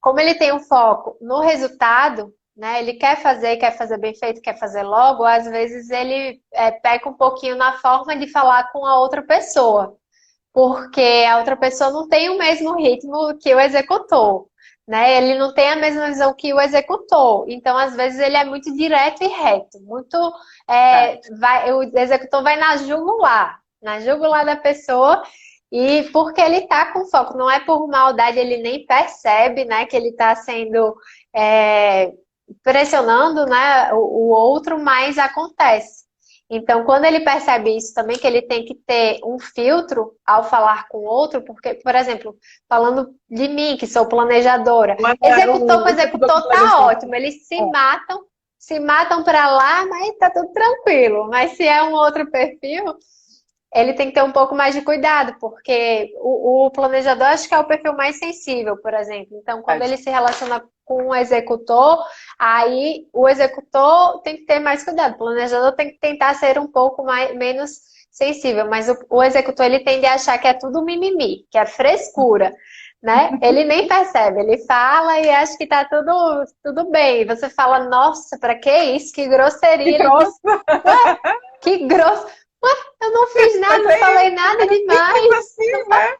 como ele tem um foco no resultado, né? Ele quer fazer bem feito, quer fazer logo. Às vezes ele peca um pouquinho na forma de falar com a outra pessoa, porque a outra pessoa não tem o mesmo ritmo que o executor, né? Ele não tem a mesma visão que o executor. Então, às vezes, ele é muito direto e reto, muito Tá. o executor vai na jugular da pessoa, e porque ele está com foco, não é por maldade, ele nem percebe, né, que ele está sendo pressionando, né, o outro, mas acontece. Então, quando ele percebe isso também, que ele tem que ter um filtro ao falar com o outro, porque, por exemplo, falando de mim, que sou planejadora, executor com executor tá ótimo, eles se matam para lá, mas tá tudo tranquilo. Mas se é um outro perfil, ele tem que ter um pouco mais de cuidado, porque o planejador acho que é o perfil mais sensível, por exemplo. Então, quando ele se relaciona com o executor, aí o executor tem que ter mais cuidado. O planejador tem que tentar ser um pouco menos sensível, mas o executor ele tende a achar que é tudo mimimi, que é frescura, né? Ele nem percebe, ele fala e acha que tá tudo bem. Você fala, nossa, para que isso? Que grosseria. Que grosso! Que grosso! Eu não fiz nada, não falei nada demais. Assim, né?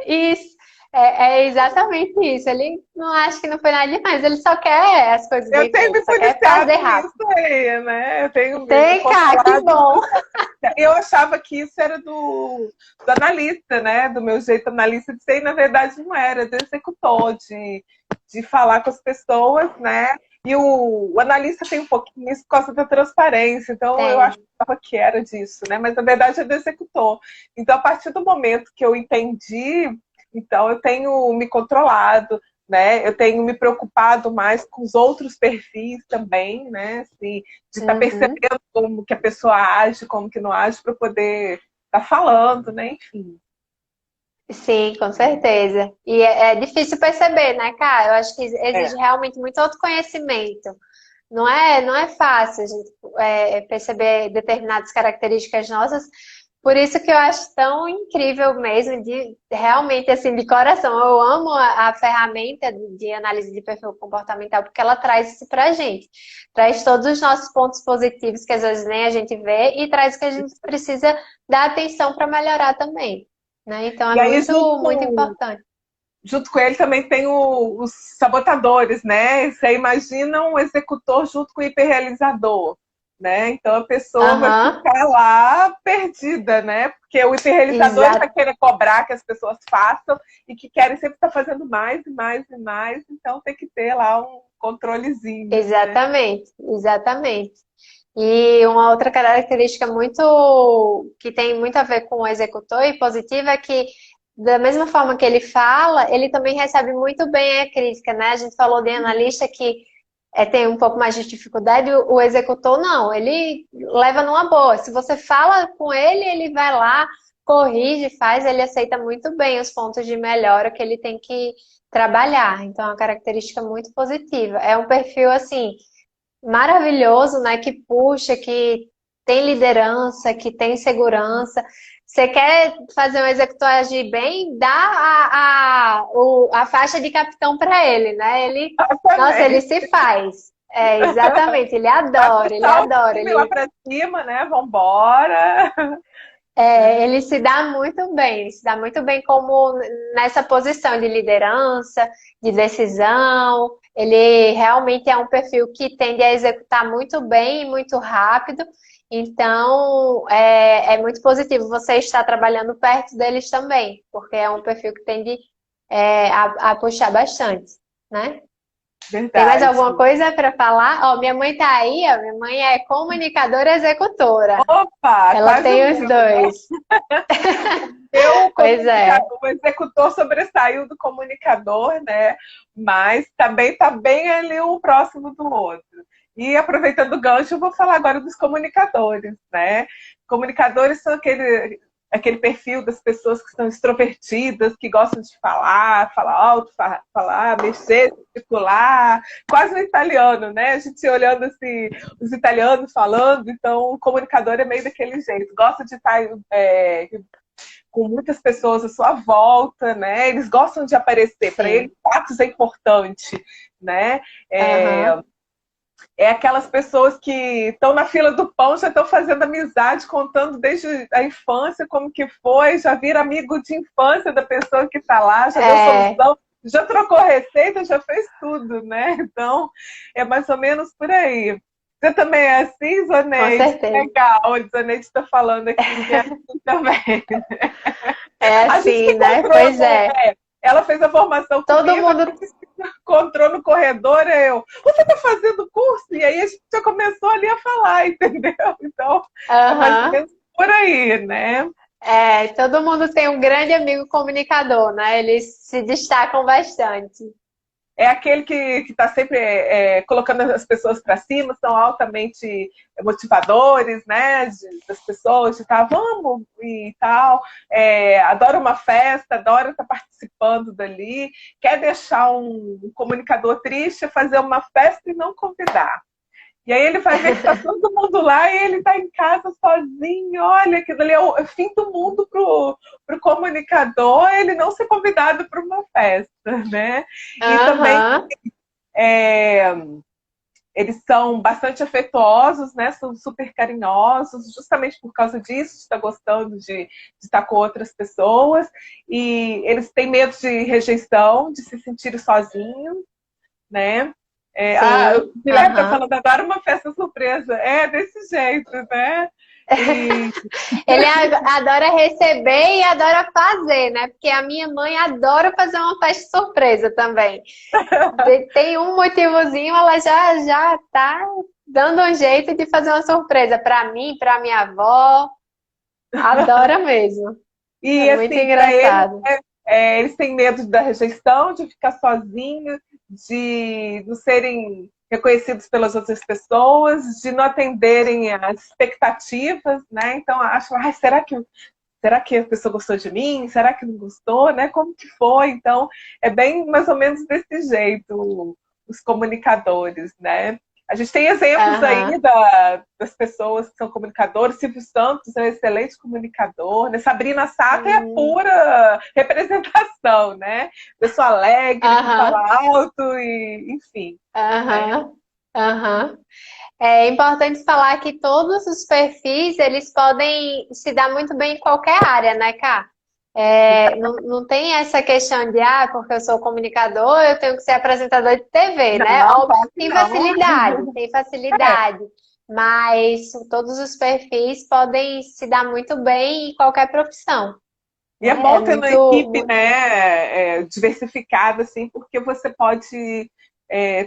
Isso, é exatamente isso. Ele não acha que não foi nada demais, ele só quer as coisas bem feitas, só quer fazer rápido. Isso aí, né? Eu tenho Tem, cara, que bom. Eu achava que isso era do analista, né? Do meu jeito analista de ser, e na verdade não era, do executor, de falar com as pessoas, né? E o analista tem um pouquinho isso por causa da transparência, então eu achava que era disso, né? Mas na verdade é do executor. Então, a partir do momento que eu entendi, então eu tenho me controlado, né? Eu tenho me preocupado mais com os outros perfis também, né? Assim, de estar percebendo como que a pessoa age, como que não age, para poder estar falando, né? Enfim. Sim, com certeza. E é difícil perceber, né, cara? Eu acho que exige realmente muito autoconhecimento. Não é fácil a gente perceber determinadas características nossas. Por isso que eu acho tão incrível mesmo, de realmente, assim, de coração. Eu amo a ferramenta de análise de perfil comportamental, porque ela traz isso pra gente. Traz todos os nossos pontos positivos, que às vezes nem a gente vê, e traz o que a gente precisa dar atenção para melhorar também. Né? Então é muito importante. Junto com ele também tem os sabotadores, né? Você imagina um executor junto com o hiperrealizador, né? Então a pessoa vai ficar lá perdida, né? Porque o hiperrealizador vai querer cobrar que as pessoas façam e que querem sempre estar fazendo mais e mais e mais, então tem que ter lá um controlezinho. Exatamente, né? Exatamente. E uma outra característica que tem muito a ver com o executor e positiva é que, da mesma forma que ele fala, ele também recebe muito bem a crítica, né? A gente falou de analista que tem um pouco mais de dificuldade, o executor não, ele leva numa boa. Se você fala com ele, ele vai lá, corrige, faz, ele aceita muito bem os pontos de melhora que ele tem que trabalhar. Então, é uma característica muito positiva. É um perfil, assim, maravilhoso, né? Que puxa, que tem liderança, que tem segurança. Você quer fazer um executor agir bem, dá a faixa de capitão para ele, né? Nossa, ele se faz. Exatamente, ele adora, ele adora. Ele lá para cima, né? Vambora. Ele se dá muito bem, ele se dá muito bem como nessa posição de liderança, de decisão. Ele realmente é um perfil que tende a executar muito bem e muito rápido. Então, é muito positivo você estar trabalhando perto deles também, porque é um perfil que tende a puxar bastante, né? Verdade. Tem mais alguma coisa para falar? Minha mãe tá aí, minha mãe é comunicadora executora. Opa! Ela tem os dois. Pois o executor sobressaiu do comunicador, né? Mas também tá bem ali um próximo do outro. E aproveitando o gancho, eu vou falar agora dos comunicadores, né? Comunicadores são aquele perfil das pessoas que são extrovertidas, que gostam de falar alto, falar, mexer, circular, quase um italiano, né? A gente olhando assim, os italianos falando, então o comunicador é meio daquele jeito, gosta de estar com muitas pessoas à sua volta, né? Eles gostam de aparecer, para eles status é importante, né? É aquelas pessoas que estão na fila do pão, já estão fazendo amizade, contando desde a infância como que foi, já vira amigo de infância da pessoa que está lá, já deu solução, já trocou receita, já fez tudo, né? Então, é mais ou menos por aí. Você também é assim, Zoneide? Com certeza. Legal, a Zoneide está falando aqui que é assim também. É assim, né? Pois é. Ela fez a formação Todo comigo, mundo... encontrou no corredor, você está fazendo curso? E aí a gente já começou ali a falar, entendeu? Então, é mais ou Aham. menos por aí, né? É, todo mundo tem um grande amigo comunicador, né? Eles se destacam bastante. É aquele que está sempre colocando as pessoas para cima, são altamente motivadores, né? Das pessoas, de tá, vamos e tal. Adora uma festa, adora estar participando dali. Quer deixar um comunicador triste, fazer uma festa e não convidar. E aí ele vai ver que está todo mundo lá e ele está em casa sozinho. Olha, aquilo ali é o fim do mundo para o comunicador, ele não ser convidado para uma festa, né? E também Aham. é, eles são bastante afetuosos, né? São super carinhosos, justamente por causa disso, de estar gostando de estar com outras pessoas. E eles têm medo de rejeição, de se sentirem sozinhos, né? Sim. O Guilherme está Aham. falando, adora uma festa surpresa. É desse jeito, né? E Ele adora receber e adora fazer, né? Porque a minha mãe adora fazer uma festa surpresa também. Tem um motivozinho, ela já tá dando um jeito de fazer uma surpresa para mim, para minha avó. Adora mesmo. É E muito assim, para eles, engraçado. eles têm medo da rejeição, de ficar sozinhos, de não serem reconhecidos pelas outras pessoas, de não atenderem às expectativas, né? Então, acham, será que a pessoa gostou de mim? Será que não gostou? Né? Como que foi? Então, é bem mais ou menos desse jeito os comunicadores, né? A gente tem exemplos aí Aham. das pessoas que são comunicadores. Silvio Santos é um excelente comunicador, né? Sabrina Sato é a Hum. pura representação, né? Pessoa alegre, que fala Aham. alto e, enfim, né? Aham. Aham. É importante falar que todos os perfis, eles podem se dar muito bem em qualquer área, né, Cá? Não tem essa questão de, porque eu sou comunicador, eu tenho que ser apresentador de TV, né? Não, Óbvio claro que que não. tem É. facilidade, mas todos os perfis podem se dar muito bem em qualquer profissão, E é né? É bom ter uma equipe, muito. né, diversificada, assim, porque você pode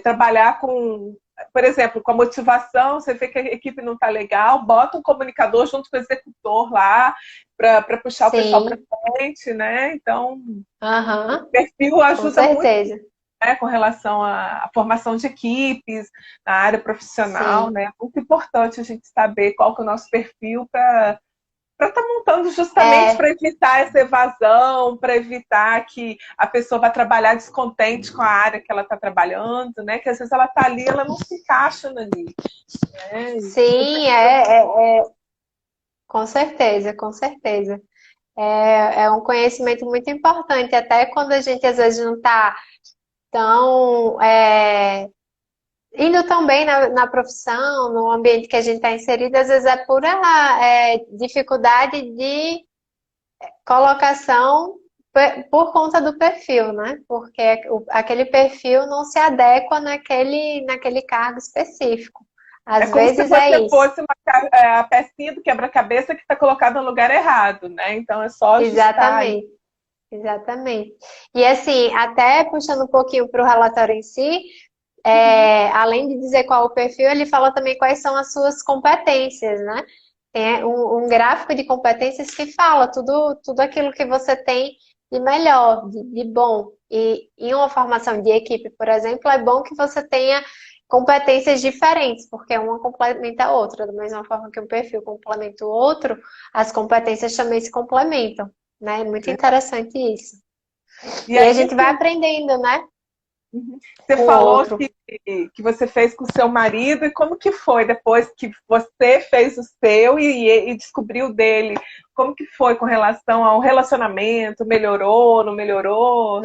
trabalhar com, por exemplo, com a motivação, você vê que a equipe não está legal, bota um comunicador junto com o executor lá para puxar o pessoal para Sim, frente, né? Então, o aham, perfil com ajuda muito, certeza. né, com relação à formação de equipes, na área profissional, Sim. né? É muito importante a gente saber qual que é o nosso perfil para estar montando justamente É, para evitar essa evasão, para evitar que a pessoa vá trabalhar descontente com a área que ela está trabalhando, né? Que às vezes ela está ali, ela não se encaixa ali, né? E sim, com certeza, com certeza. É um conhecimento muito importante, até quando a gente às vezes não está tão indo tão bem na profissão, no ambiente que a gente está inserido, às vezes é pura dificuldade de colocação por conta do perfil, né? Porque aquele perfil não se adequa naquele cargo específico. é Às como se vezes é você isso. fosse a pecinha do quebra-cabeça que está colocada no lugar errado, né? Então é só ajustar aí. Exatamente. Exatamente. E assim, até puxando um pouquinho para o relatório em si, além de dizer qual o perfil, ele fala também quais são as suas competências, né? Tem um gráfico de competências que fala tudo aquilo que você tem de melhor, de bom. E em uma formação de equipe, por exemplo, é bom que você tenha competências diferentes, porque uma complementa a outra. Da mesma forma que um perfil complementa o outro, as competências também se complementam, né? É muito interessante isso. E E a aí, gente vai assim, aprendendo, né? você Com o falou outro. que você fez com o seu marido, e como que foi depois que você fez o seu e descobriu o dele? Como que foi com relação ao relacionamento? Melhorou, não melhorou?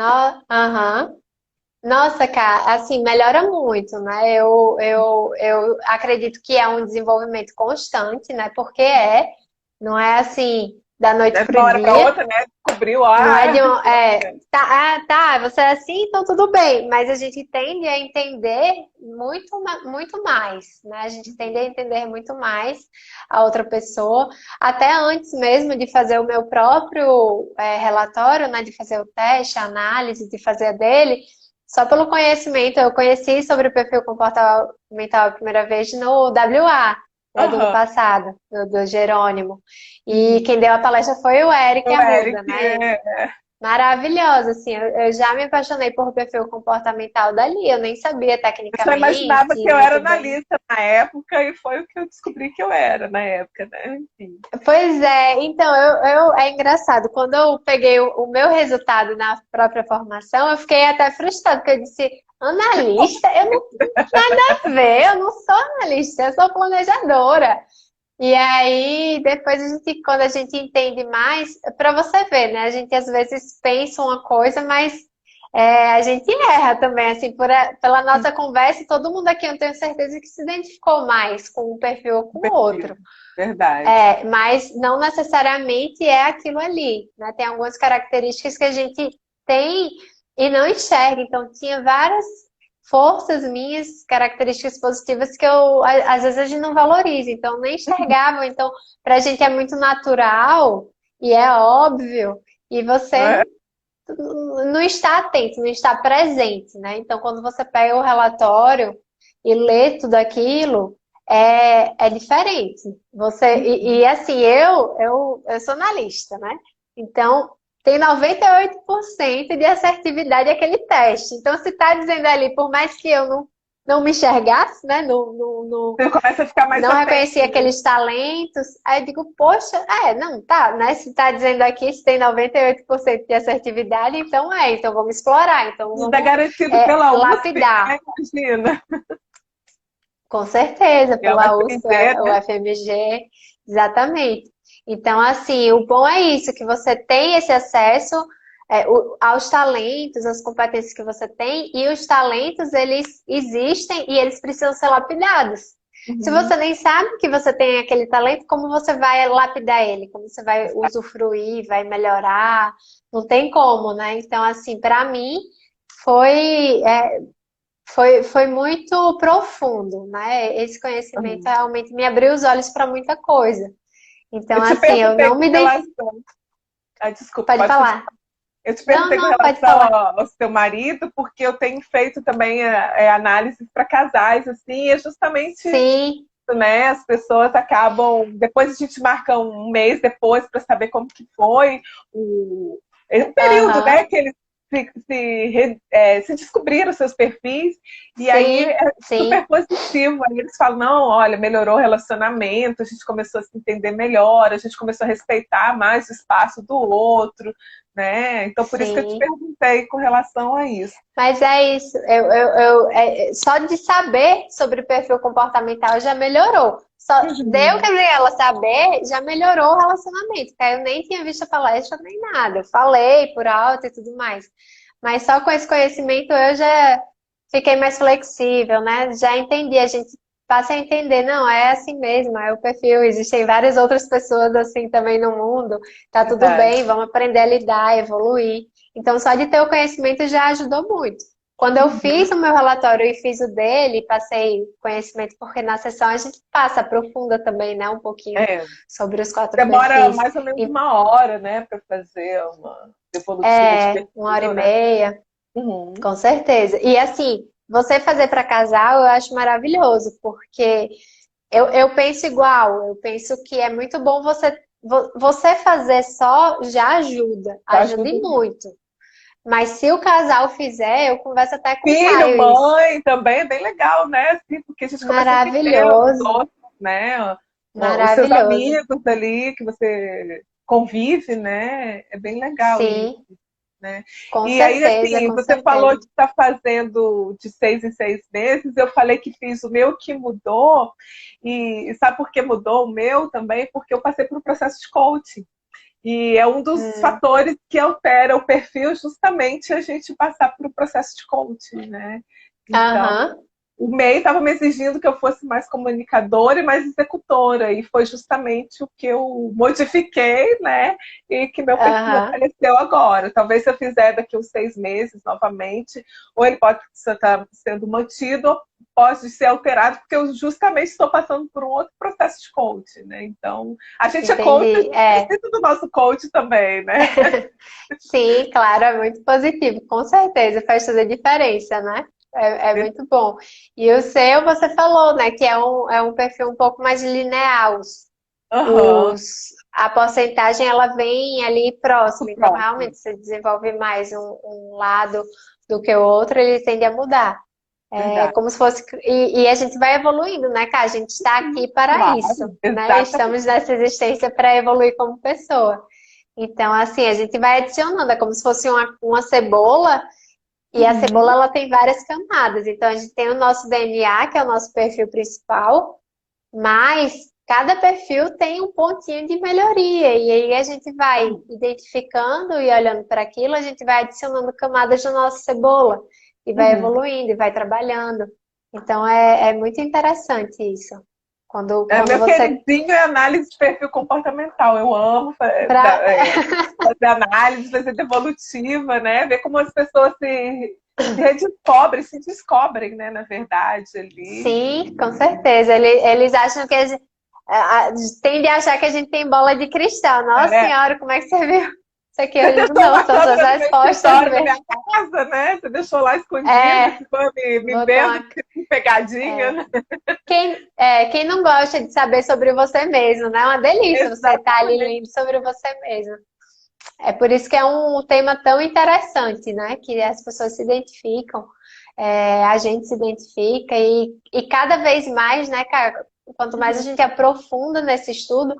Aham. Nossa, cara, assim, melhora muito, né? Eu acredito que é um desenvolvimento constante, né? Porque não é assim, da noite É de pro uma hora para dia. outra, né? Descobriu, Não é de um, sou você é assim, então tudo bem. Mas a gente tende a entender muito mais, né? A gente tende a entender muito mais a outra pessoa. Até antes mesmo de fazer o meu próprio relatório, né? De fazer o teste, a análise, de fazer a dele. só pelo conhecimento. Eu conheci sobre o perfil comportamental a primeira vez no WA, né, do ano Aham. passado, do Jerônimo. E quem deu a palestra foi o Eric O Eric, Arruda, né? é. Maravilhosa, assim, eu já me apaixonei por perfil comportamental dali, eu nem sabia Eu só imaginava que tecnicamente eu era muito bem. analista na época e foi o que eu descobri que eu era na época, né? Enfim. Pois é, então é engraçado, quando eu peguei o meu resultado na própria formação, eu fiquei até frustrada, porque eu disse, analista? Eu não tenho nada a ver, eu não sou analista, eu sou planejadora. E aí, depois quando a gente entende mais, para você ver, né? A gente às vezes pensa uma coisa, mas a gente erra também, assim, pela nossa conversa, todo mundo aqui, eu tenho certeza que se identificou mais com um perfil ou com o Perfil. outro. Verdade. Mas não necessariamente é aquilo ali, né? Tem algumas características que a gente tem e não enxerga. Então, tinha várias forças minhas, características positivas que às vezes a gente não valoriza, então nem enxergava. Então, pra gente é muito natural e é óbvio, e você É. não está atento, não está presente, né? Então, quando você pega o relatório e lê tudo aquilo, é diferente. Assim, eu sou analista, né? Então, tem 98% de assertividade aquele teste. Então, se está dizendo ali, por mais que eu não me enxergasse, né? Você começa a ficar mais Não atento, reconheci né? aqueles talentos. Aí eu digo, poxa, não, tá, né? Se tá dizendo aqui se tem 98% de assertividade, então vamos explorar, então Ainda vamos garantido pela USP, lapidar. né? Imagina. Com certeza, É o pela USP, FMG, o né? FMG, exatamente. Então, assim, o bom é isso, que você tem esse acesso aos talentos, às competências que você tem, e os talentos, eles existem e eles precisam ser lapidados. Se Uhum. você nem sabe que você tem aquele talento, como você vai lapidar ele? Como você vai usufruir, vai melhorar? Não tem como, né? Então, assim, para mim, foi, é, foi muito profundo, né? Esse conhecimento Uhum. realmente me abriu os olhos para muita coisa. Então, Eu te assim, eu perguntei não com me identifico. relação. Ah, desculpa, Pode pode continuar. falar. Eu te Não, perguntei com não, pode relação falar. ao seu marido, porque eu tenho feito também análises para casais, assim, e é justamente Sim, isso, né? As pessoas acabam. Depois a gente marca um mês depois para saber como que foi o período, né? aham, Que eles se descobriram seus perfis, e aí sim, é super sim, positivo. Aí eles falam, não, olha, melhorou o relacionamento, a gente começou a se entender melhor, a gente começou a respeitar mais o espaço do outro, né? Então, por isso que eu te sim. perguntei com relação a isso. Mas é isso. Só de saber sobre o perfil comportamental já melhorou. Só deu que Uhum. ela saber, já melhorou o relacionamento. Porque eu nem tinha visto a palestra nem nada. Eu falei por alto e tudo mais. Mas só com esse conhecimento eu já fiquei mais flexível, né? Já entendi. A gente passa a entender, não, é assim mesmo, é o perfil. Existem várias outras pessoas assim também no mundo. Tá tudo Verdade. bem, vamos aprender a lidar, evoluir. Então, só de ter o conhecimento já ajudou muito. Quando eu Uhum. fiz o meu relatório e fiz o dele, passei conhecimento, porque na sessão a gente passa, aprofunda também, né, um pouquinho É, sobre os 4 demora perfis. mais ou menos E 1 hora, né, para fazer uma devolutiva de 1 hora e perfil, né? meia, Uhum. com certeza. E assim, você fazer para casal eu acho maravilhoso, porque eu penso igual, eu penso que é muito bom você fazer só já ajuda, Já ajuda ajude muito. muito. Mas se o casal fizer, eu converso até com o Filho, Caio isso. mãe, também é bem legal, né? Assim, porque a gente começa a entender os Maravilhoso, outros, né? Os seus maravilhoso. amigos ali que você convive, né? É bem legal isso, Sim, né? com E aí, certeza, assim, com você falou certeza. de estar fazendo de 6 em 6 meses, eu falei que fiz o meu que mudou, e sabe por que mudou o meu também? Porque eu passei por um processo de coaching. E é um dos Hum, fatores que altera o perfil, justamente a gente passar por um processo de coaching, né? Então, aham. o MEI estava me exigindo que eu fosse mais comunicadora e mais executora, e foi justamente o que eu modifiquei, né? E que meu perfil Aham. apareceu agora. Talvez se eu fizer daqui uns 6 meses novamente, ou ele pode estar sendo mantido, ou pode ser alterado, porque eu justamente estou passando por um outro processo de coach, né? Então, a gente é coach, a Entendi. gente É. precisa do nosso coach também, né? Sim, claro, é muito positivo, com certeza, faz toda a diferença, né? É muito bom. E o seu, você falou, né, que é um perfil um pouco mais linear. Aham, A porcentagem, ela vem ali o próxima. Então, próximo. realmente, você desenvolve mais um lado do que o outro, ele tende a mudar. É Verdade. como se fosse. E a gente vai evoluindo, né, cara? A gente está aqui para isso, Claro, né? exatamente. Estamos nessa existência para evoluir como pessoa. Então, assim, a gente vai adicionando, é como se fosse uma cebola, e a cebola Uhum. ela tem várias camadas. Então, a gente tem o nosso DNA, que é o nosso perfil principal, mas cada perfil tem um pontinho de melhoria. E aí a gente vai identificando e olhando para aquilo, a gente vai adicionando camadas na nossa cebola, e vai Uhum. evoluindo, e vai trabalhando. Então, é muito interessante isso. Quando Meu você. queridinho é análise de perfil comportamental. Eu amo Pra... fazer análise, fazer devolutiva, né? Ver como as pessoas se redescobrem, se descobrem, né? Na verdade, ali. Sim, com certeza. Eles acham que tendem a achar que a gente tem bola de cristal. Nossa É, senhora, como é que você viu isso aqui? você Eu digo, deixou não, uma são suas câmera no meu respostas escritório, na mesmo. minha casa, né? Você deixou lá escondido, É, ficou me botou vendo uma. com pegadinha, É. né? Quem não gosta de saber sobre você mesmo, né? É uma delícia você estar ali Exatamente. lendo sobre você mesmo. É por isso que é um tema tão interessante, né? Que as pessoas se identificam, a gente se identifica e cada vez mais, né, cara? Quanto mais a Uhum. gente aprofunda nesse estudo,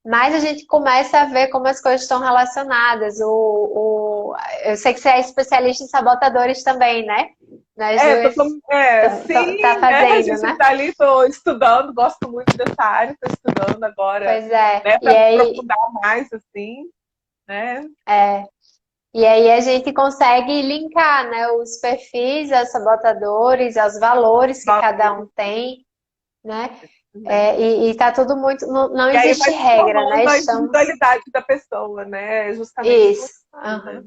mais a gente começa a ver como as coisas estão relacionadas. Eu sei que você é especialista em sabotadores também, né? Nas duas. Tá Sim, né? A fazendo, gente né? está ali, estou estudando, gosto muito dessa área, estou estudando agora, Pois é. né, E para me aí, aprofundar mais, assim, né? é, e aí a gente consegue linkar, né, os perfis, aos sabotadores, aos valores que cada um Valores tem, né? também. E tá tudo muito. Não, não E aí existe vai se regra, né? formando a Estamos. individualidade da pessoa, né? Justamente por Isso. isso, né? Aham.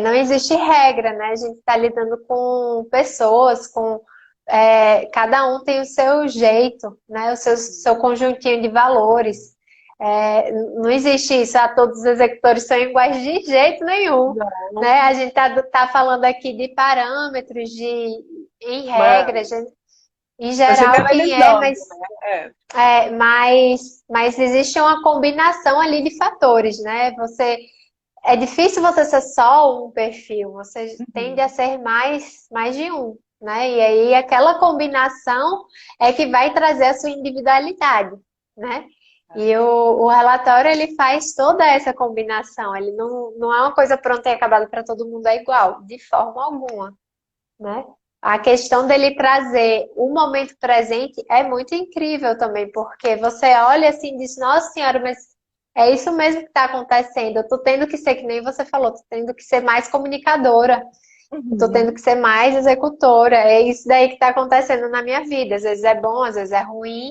Não existe regra, né? A gente está lidando com pessoas, cada um tem o seu jeito, né? O seu conjuntinho de valores. Não existe isso, todos os executores são iguais de jeito nenhum, Não, né? A gente tá falando aqui de parâmetros, em uma, regras, em uma geral quem é, generalizando, né? mas existe uma combinação ali de fatores, né? É difícil você ser só um perfil, você tende a Uhum. ser mais de um, né? E aí aquela combinação é que vai trazer a sua individualidade, né? E o relatório ele faz toda essa combinação, ele não é uma coisa pronta e acabada para todo mundo é igual, de forma alguma, né? A questão dele trazer o momento presente é muito incrível também, porque você olha assim e diz, nossa senhora, mas é isso mesmo que está acontecendo. Eu tô tendo que ser, que nem você falou, tô tendo que ser mais comunicadora, eu tô tendo Uhum. que ser mais executora. É isso daí que está acontecendo na minha vida. Às vezes é bom, às vezes é ruim.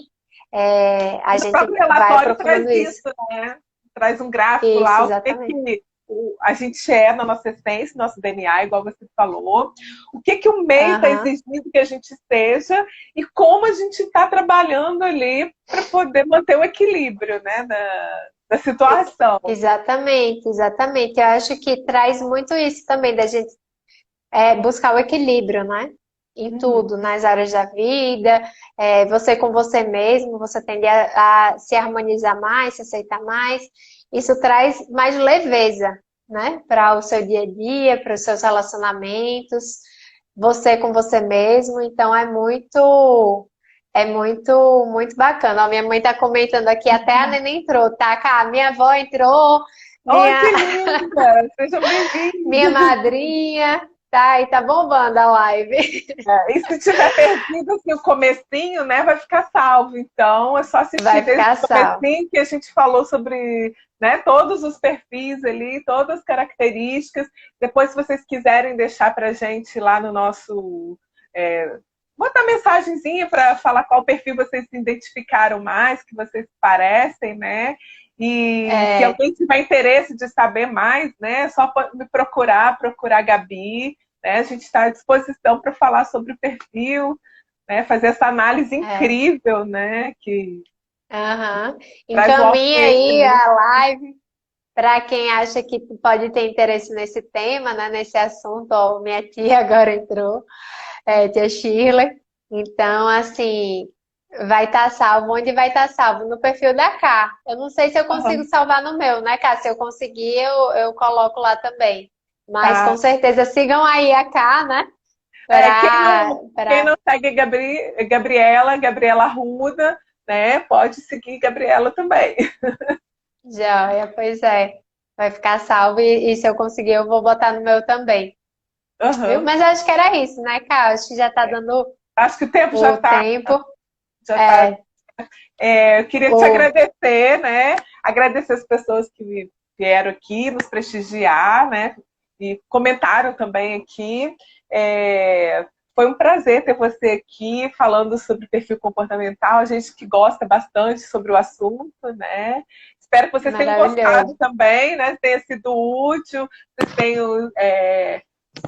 A Mas o gente próprio vai relatório traz aprofundando isso. isso, né? Traz um gráfico Isso, lá, o que, exatamente. que a gente é na nossa essência, nosso DNA, igual você falou, o que o meio está Aham. exigindo que a gente seja e como a gente está trabalhando ali para poder manter o equilíbrio, né, da situação. Exatamente, exatamente. Eu acho que traz muito isso também da gente buscar o equilíbrio, né? Em Uhum. tudo, nas áreas da vida, você com você mesmo, você tende a se harmonizar mais, se aceitar mais. Isso traz mais leveza, né? Para o seu dia a dia, para os seus relacionamentos, você com você mesmo. Então muito bacana. Ó, minha mãe está comentando aqui, até a neném entrou, tá? Cá, minha avó entrou, Oh, minha que linda! Sejam minha bem-vindos! madrinha, tá? E tá bombando a live. E se tiver perdido assim, o comecinho, né, vai ficar salvo. Então, é só assistir Vai desde ficar o salvo. comecinho que a gente falou sobre, né, todos os perfis ali, todas as características. Depois, se vocês quiserem deixar para a gente lá no nosso botar mensagenzinha para falar qual perfil vocês se identificaram mais, que vocês parecem, né? E se alguém tiver interesse de saber mais, né, é só me procurar a Gabi, né? A gente está à disposição para falar sobre o perfil, né? Fazer essa análise incrível, né? Que traz um Encaminha aí autoconhecimento. a live para quem acha que pode ter interesse nesse tema, né, nesse assunto. Ó, minha tia agora entrou, tia Shirley. Então, assim, vai estar salvo. Onde vai estar salvo? No perfil da Cá. Eu não sei se eu consigo Uhum. salvar no meu, né, Cá? Se eu conseguir, eu coloco lá também. Mas com Tá. certeza sigam aí a Cá, né? Quem Pra... não segue Gabriela Arruda, né? Pode seguir Gabriela também. Joia, pois é. Vai ficar salvo e se eu conseguir, eu vou botar no meu também. Viu? Uhum. Mas eu acho que era isso, né, Cá? Acho que já tá dando Acho que o tempo já o está. tempo. Já tá. É, Eu queria te o... agradecer, né? Agradecer as pessoas que vieram aqui nos prestigiar, né? E comentaram também aqui. Foi um prazer ter você aqui falando sobre perfil comportamental. A gente que gosta bastante sobre o assunto, né? Espero que vocês tenham gostado Maravilhoso. também, né? Tenha sido útil, vocês tenham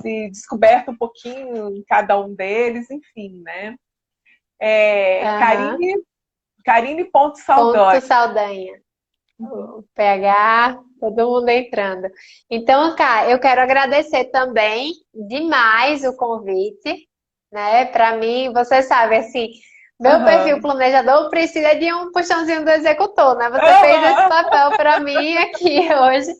se descoberto um pouquinho em cada um deles, enfim, né? Aham. Ponto Karine.Saldanha. Saldanha. O PH, todo mundo entrando. Então, cá, eu quero agradecer também demais o convite, né? Para mim, você sabe, assim, meu perfil Uhum. planejador precisa de um puxãozinho do executor, né? Você fez esse Uhum. papel para mim aqui hoje.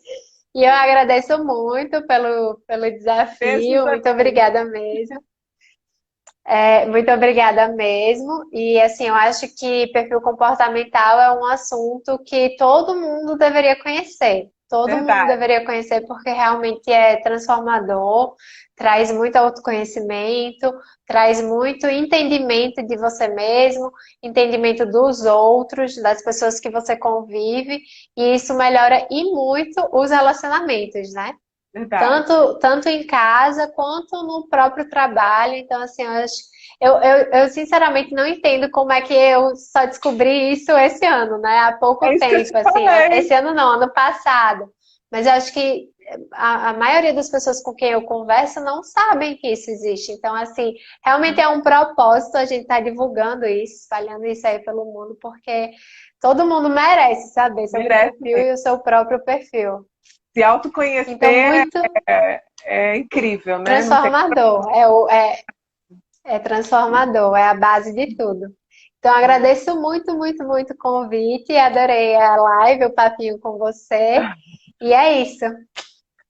E eu agradeço muito pelo Beijos desafio. a Muito Deus. obrigada mesmo. Muito obrigada mesmo. E assim, eu acho que perfil comportamental é um assunto que todo mundo deveria conhecer. Todo mundo Verdade, deveria conhecer porque realmente é transformador, traz muito autoconhecimento, traz muito entendimento de você mesmo, entendimento dos outros, das pessoas que você convive, e isso melhora e muito os relacionamentos, né? verdade. Tanto em casa quanto no próprio trabalho. Então, assim, eu sinceramente não entendo como é que eu só descobri isso esse ano, né? Há pouco É isso que eu te tempo, assim, falei. esse ano não, ano passado. Mas eu acho que a maioria das pessoas com quem eu converso não sabem que isso existe. Então, assim, realmente é um propósito a gente estar divulgando isso, espalhando isso aí pelo mundo, porque todo mundo merece saber sobre o Merece perfil mesmo. e o seu próprio perfil. Se Então, autoconhecer muito é incrível, né? Não tem. transformador. É transformador, é a base de tudo. Então, agradeço muito, muito, muito o convite. Adorei a live, o papinho com você. E é isso.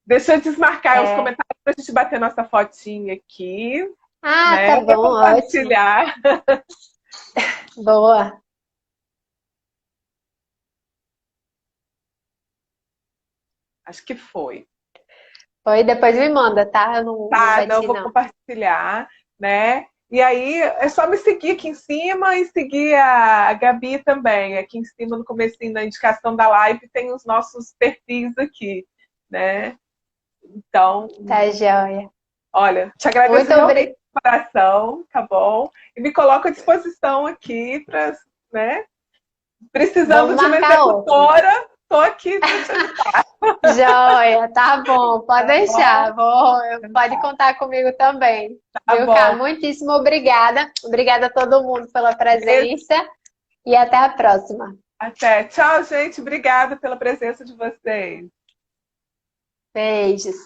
Deixa eu desmarcar os É. comentários para a gente bater nossa fotinha aqui, Ah, né? tá Para bom, ótimo. compartilhar. Boa. Acho que foi. Foi, depois me manda, tá? Eu não Tá, não bati, vou não. compartilhar, né? E aí é só me seguir aqui em cima e seguir a Gabi também. Aqui em cima, no comecinho da indicação da live, tem os nossos perfis aqui, né? Então, Tá joia. olha, te agradeço Muito realmente obrigada. de coração, tá bom? E me coloco à disposição aqui para, né? Precisando Vamos de uma marcar outro. executora, tô aqui para te ajudar, Joia, tá bom, pode tá bom? deixar. Pode contar comigo também. Tá Viu, Cá? bom. Muitíssimo obrigada. Obrigada a todo mundo pela Beijo, presença e até a próxima. até. Tchau, gente. Obrigada pela presença de vocês. Beijos.